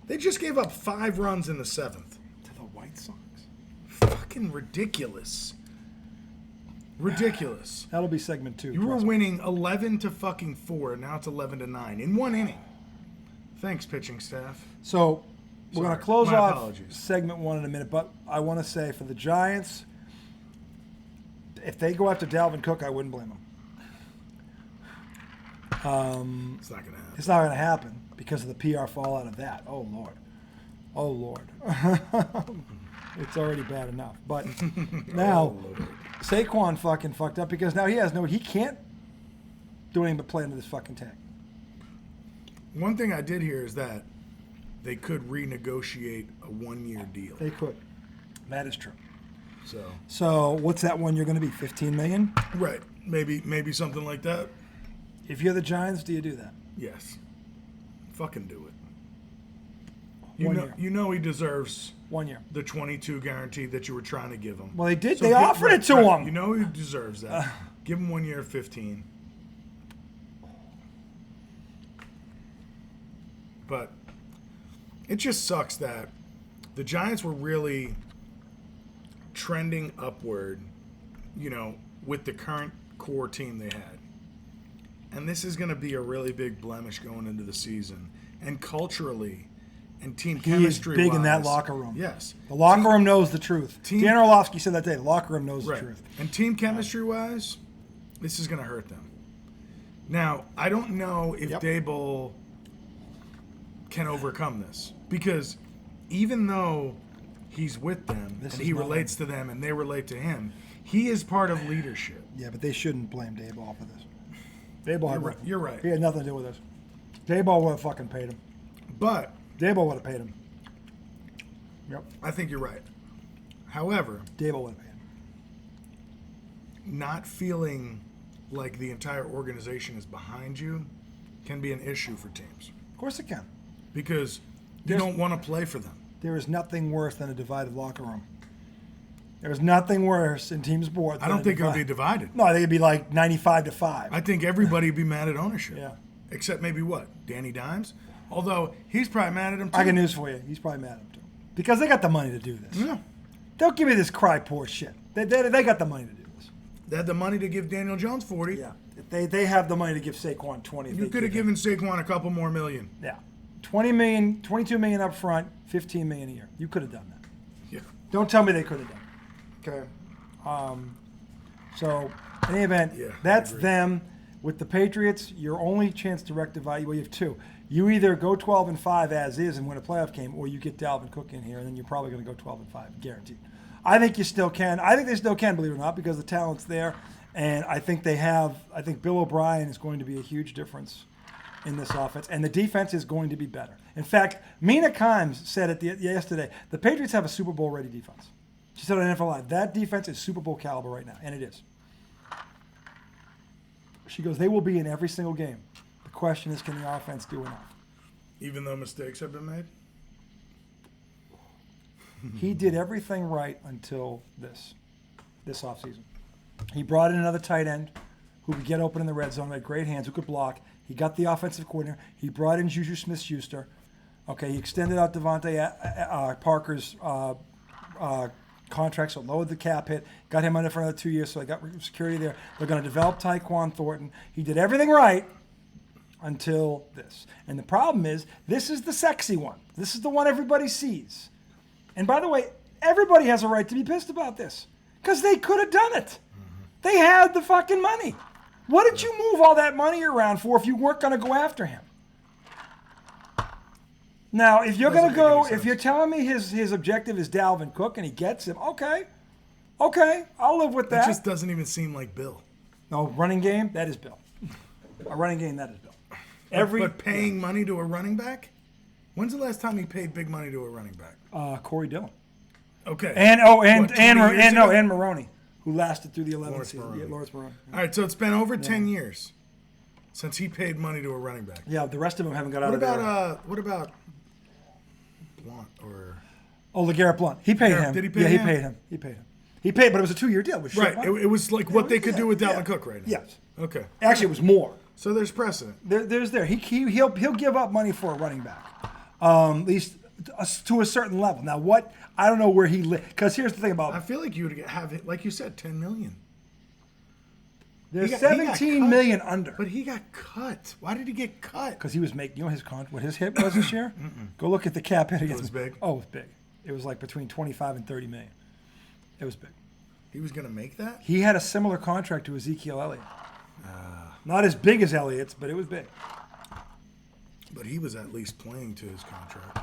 They just gave up 5 runs in the 7th. To the White Sox. Fucking ridiculous. Ridiculous. That'll be segment 2. You were trust me. winning 11-4, and now it's 11-9 in 1 inning. Thanks, pitching staff. So we're going Sorry. to close My off apologies. segment 1 in a minute, but I want to say for the Giants, if they go after Dalvin Cook, I wouldn't blame them. It's not going to happen. It's not going to happen because of the PR fallout of that. Oh, Lord. Oh, Lord. It's already bad enough. But now, Saquon fucking fucked up because now he can't do anything but play into this fucking tag. One thing I did hear is that they could renegotiate a 1-year deal. They could. That is true. So what's that 1 year going to be? $15 million? right, maybe something like that. If you're the Giants, do you do that? Yes, fucking do it. 1 year. You know he deserves 1 year. the 22 guarantee that you were trying to give him. Well, they did. They offered it to him. You know he deserves that. Give him 1 year of 15. But it just sucks that the Giants were really trending upward, with the current core team they had. And this is going to be a really big blemish going into the season. And culturally and team chemistry. He is big in that locker room. Yes. The locker room knows the truth. Dan Orlovsky said that day. The locker room knows the truth. And team chemistry-wise, this is going to hurt them. Now, I don't know if Daboll can overcome this. Because even though he's with them and he relates to them and they relate to him, he is part of leadership. Yeah, but they shouldn't blame Daboll for this. Daboll You're right. He had nothing to do with this. Daboll would have fucking paid him. But Daboll would have paid him. Yep. I think you're right. However, Daboll would have paid him. Not feeling like the entire organization is behind you can be an issue for teams. Of course it can. Because you don't want to play for them. There is nothing worse than a divided locker room. There's nothing worse in team sports. I don't think it would be divided. No, I think it'd be like 95-5. I think everybody would be mad at ownership. Yeah. Except maybe what? Danny Dimes? Although he's probably mad at him too. I got news for you. He's probably mad at him too. Because they got the money to do this. Yeah. Don't give me this cry poor shit. They got the money to do this. They had the money to give Daniel Jones 40. Yeah. They have the money to give Saquon 20. You could have given Saquon a couple more million. Yeah. $20 million, $22 million up front, $15 million a year. You could have done that. Yeah. Don't tell me they could have done it. Okay. So, in any event, that's them. With the Patriots, your only chance to rectify, well, you have two. You either go 12-5 as is and win a playoff game, or you get Dalvin Cook in here, and then you're probably going to go 12-5, guaranteed. I think you still can. I think they still can, believe it or not, because the talent's there, and I think they have. I think Bill O'Brien is going to be a huge difference in this offense, and the defense is going to be better. In fact, Mina Kimes said it yesterday, the Patriots have a Super Bowl-ready defense. She said on NFL Live, that defense is Super Bowl caliber right now, and it is. She goes, they will be in every single game. The question is, can the offense do enough? Even though mistakes have been made? He did everything right until this offseason. He brought in another tight end who could get open in the red zone, had great hands, who could block. He got the offensive coordinator. He brought in Juju Smith-Schuster. Okay, he extended out Devontae Parker's contract, so lowered the cap hit, got him under for another 2 years, so they got security there. They're going to develop Tyquan Thornton. He did everything right until this. And the problem is, this is the sexy one. This is the one everybody sees. And by the way, everybody has a right to be pissed about this because they could have done it. They had the fucking money. What did you move all that money around for if you weren't going to go after him? Now, if you're going to go, if you're telling me his objective is Dalvin Cook and he gets him, okay, I'll live with that. It just doesn't even seem like Bill. No, running game, that is Bill. A running game, that is Bill. But paying money to a running back? When's the last time he paid big money to a running back? Corey Dillon. Okay. And Maroney, who lasted through the 11th season. Yeah, Lawrence Maroney. All right, so it's been over 10 years since he paid money to a running back. Yeah, the rest of them haven't got out of there. What about Blunt or? Oh, LeGarrette Blunt. He paid him. Did he pay him? Yeah, he paid him. He paid, but it was a 2-year deal. Right. It was like what they could do with Dalvin Cook right now. Yes. Okay. Actually, it was more. So there's precedent. He'll give up money for a running back, at least to a certain level. Now, what? I don't know where he lives. Because here's the thing about. I feel like you would have it, like you said, $10 million. There's $17 million under. But he got cut. Why did he get cut? Because he was making. You know what his hit was this year? Go look at the cap hit. It was big. Oh, it was big. It was like between 25 and 30 million. It was big. He was going to make that? He had a similar contract to Ezekiel Elliott. Not as big as Elliott's, but it was big. But he was at least playing to his contract.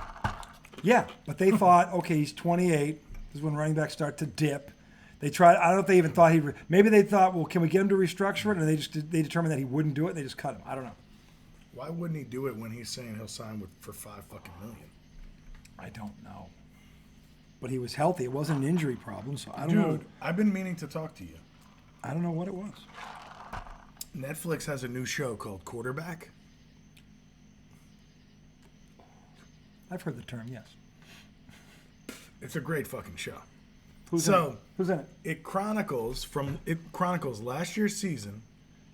Yeah, but they thought, okay, he's 28. This is when running backs start to dip. They tried. I don't know if they even thought he. Maybe they thought, well, can we get him to restructure it? And they determined that he wouldn't do it. And they just cut him. I don't know. Why wouldn't he do it when he's saying he'll sign for $5 fucking million? I don't know. But he was healthy. It wasn't an injury problem, so I don't know. Dude, I've been meaning to talk to you. I don't know what it was. Netflix has a new show called Quarterback. I've heard the term, yes. It's a great fucking show. Who's in it? It chronicles last year's season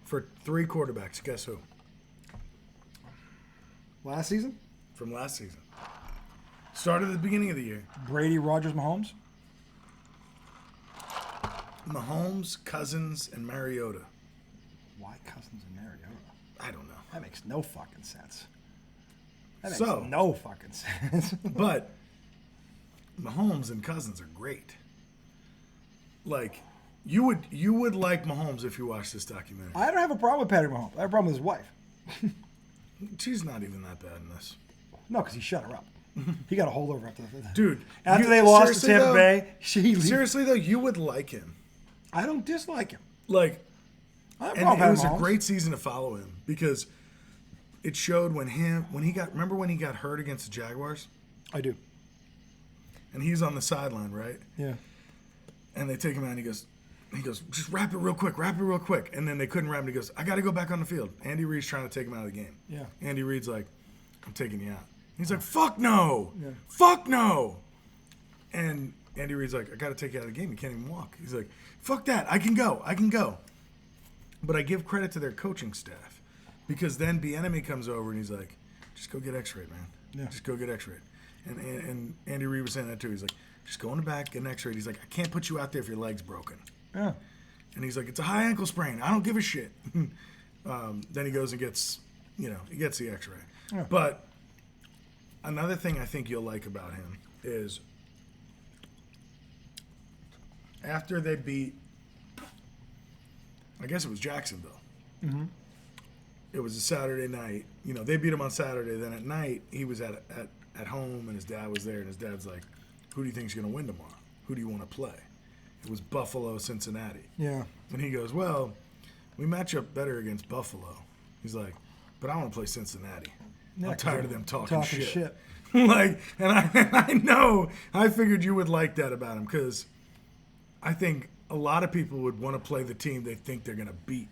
for 3 quarterbacks. Guess who? Last season? From last season. Started at the beginning of the year. Brady, Rodgers, Mahomes? Mahomes, Cousins, and Mariota. Why Cousins and Mariota? I don't know. That makes no fucking sense. That makes So- no fucking sense. But Mahomes and Cousins are great. Like, you would like Mahomes if you watched this documentary. I don't have a problem with Patrick Mahomes. I have a problem with his wife. She's not even that bad in this. No, because he shut her up. He got a holdover after that. Dude, After they lost to Tampa Bay, seriously though, you would like him. I don't dislike him. Like, I have a and problem it with was a Mahomes. great season to follow him because it showed when he got hurt against the Jaguars I do. and he's on the sideline, right? Yeah. And they take him out and he goes, just wrap it real quick. And then they couldn't wrap it. He goes, I got to go back on the field. Andy Reid's trying to take him out of the game. Yeah. Andy Reid's like, I'm taking you out. He's like, fuck no. Yeah. Fuck no. And Andy Reid's like, I got to take you out of the game. You can't even walk. He's like, fuck that. I can go. But I give credit to their coaching staff because then Bieniemy comes over and he's like, just go get x-rayed, man. Yeah. Just go get x-rayed. And Andy Reid was saying that too. He's like, just go in the back, get an x-ray. He's like, I can't put you out there if your leg's broken. Yeah. And he's like, it's a high ankle sprain. I don't give a shit. Then he goes and gets the x-ray. Yeah. But another thing I think you'll like about him is after they beat, I guess it was Jacksonville. Mm-hmm. It was a Saturday night. They beat him on Saturday. Then at night, he was at home and his dad was there. And his dad's like, who do you think's going to win tomorrow? Who do you want to play? It was Buffalo, Cincinnati. Yeah. And he goes, well, we match up better against Buffalo. He's like, but I want to play Cincinnati. Yeah, I'm tired of them talking shit. shit. I know. I figured you would like that about him because I think a lot of people would want to play the team they think they're going to beat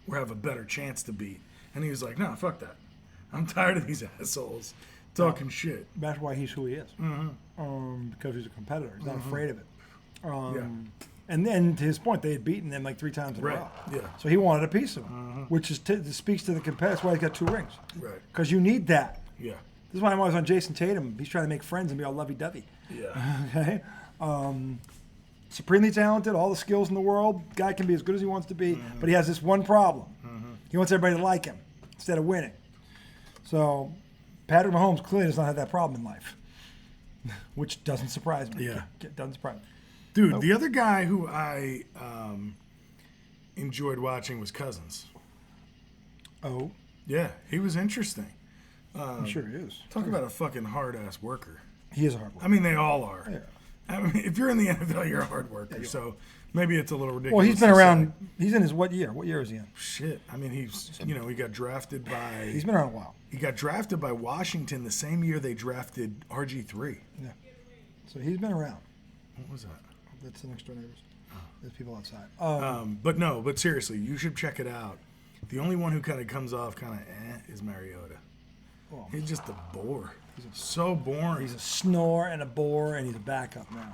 or have a better chance to beat. And he was like, no, fuck that. I'm tired of these assholes talking shit. That's why he's who he is. Mm-hmm. Because he's a competitor. He's not afraid of it. And then to his point, they had beaten them like 3 times in a row. Yeah. So he wanted a piece of him, which speaks to the competitor. That's why he's got 2 rings. Right. Because you need that. Yeah. This is why I'm always on Jason Tatum. He's trying to make friends and be all lovey-dovey. Yeah. Okay? Supremely talented, all the skills in the world. Guy can be as good as he wants to be, but he has this one problem. He wants everybody to like him instead of winning. So Patrick Mahomes clearly does not have that problem in life, which doesn't surprise me. Yeah. It doesn't surprise me. Dude, the other guy who I enjoyed watching was Cousins. Oh, Yeah, he was interesting. I'm sure he is. Talk about a fucking hard-ass worker. He is a hard worker. I mean, they all are. Yeah. I mean, if you're in the NFL, you're a hard worker. So maybe it's a little ridiculous. Well, he's been to around. say. He's in his what year? What year is he in? Shit. I mean, he got drafted by. He's been around a while. He got drafted by Washington the same year they drafted RG3. Yeah. So he's been around. What was that? That's the next door neighbors. There's people outside. But seriously, you should check it out. The only one who kind of comes off kind of is Mariota. Well, He's just a bore. He's so boring. he's a snore and a bore, and he's a backup now.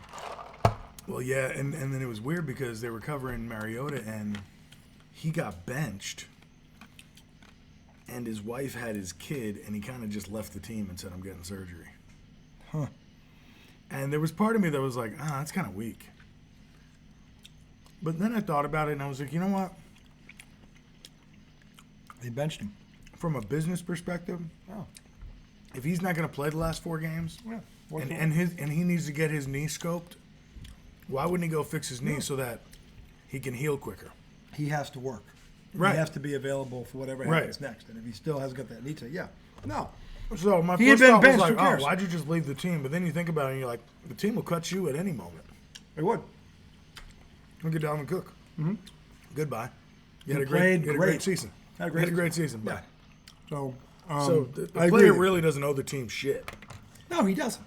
Well, yeah, and then it was weird because they were covering Mariota, and he got benched, and his wife had his kid, and he kind of just left the team and said, I'm getting surgery. Huh. And there was part of me that was like, that's kind of weak. But then I thought about it, and I was like, you know what? They benched him. From a business perspective, Oh. if he's not going to play the last 4 games, Yeah. and he needs to get his knee scoped, Why wouldn't he go fix his knee so that he can heal quicker? He has to work. Right. He has to be available for whatever happens next. And if he still has got that knee to, no. So my He had first been thought was benched, like, who cares? why'd you just leave the team? But then you think about it and you're like, the team will cut you at any moment. They would. Look at Dalvin Cook. Mm-hmm. Goodbye. You had a played great great. season. Had a Great season. Bye. So, So the I agree player with you. really doesn't owe the team shit. No, he doesn't.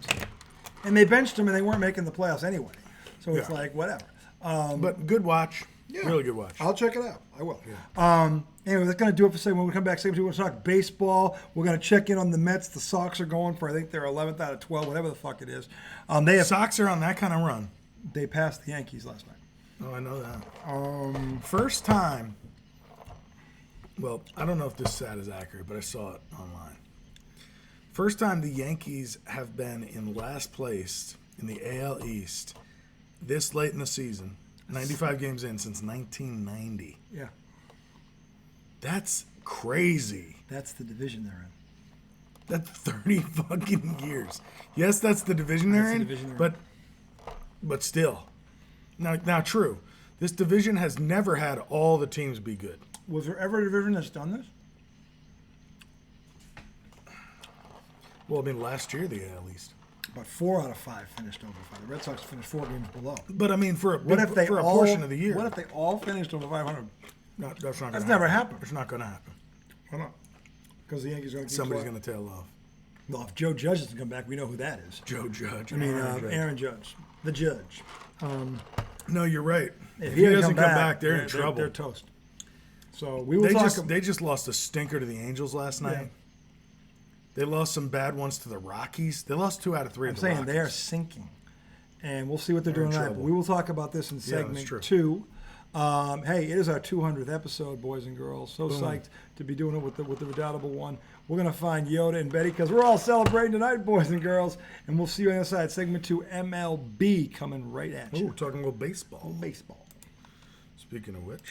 And they benched him, and they weren't making the playoffs anyway. So it's Yeah. like, whatever. But good watch. Yeah. Really good watch. I'll check it out. I will. Anyway, that's going to do it for segment. When we come back, segment 2, we're going to talk baseball. We're going to check in on the Mets. The Sox are going for, I think they're 11th out of 12, whatever the fuck it is. Sox are on that kind of run. They passed the Yankees last night. Oh, I know that. First time. Well, I don't know if this stat is accurate, but I saw it online. First time the Yankees have been in last place in the AL East this late in the season, 95 games in, since 1990. Yeah. That's crazy. That's the division they're in. That's 30 fucking years. Yes, that's the division they're in, but still. Now, true. This division has never had all the teams be good. Was there ever a division that's done this? Well, I mean, last year the AL East. But 4 out of 5 finished over 5. The Red Sox finished 4 games below. But I mean, for a What if they for a all, portion of the year. What if they all finished over 500? No, that's not. That's never happened. It's not going to happen. Why not? Because the Yankees are going to keep Somebody's playing. going to tail off. Well, if Joe Judge doesn't come back, we know who that is. Joe Judge. I mean, Aaron Judge, the Judge. No, you're right. If he doesn't come back, they're in trouble. They're toast. So we will talk. They just lost a stinker to the Angels last night. Yeah. They lost some bad ones to the Rockies. They lost 2 out of 3 I'm of the saying Rockies. they are sinking, and we'll see what they're They're in doing tonight. But trouble. we will talk about this in that's segment true. 2. Hey, it is our 200th episode, boys and girls. So psyched to be doing it with the redoubtable one. We're gonna find Yoda and Betty because we're all celebrating tonight, boys and girls. And we'll see you on the other side. Segment 2, MLB coming right at you. Ooh, talking about baseball. Baseball. Speaking of which.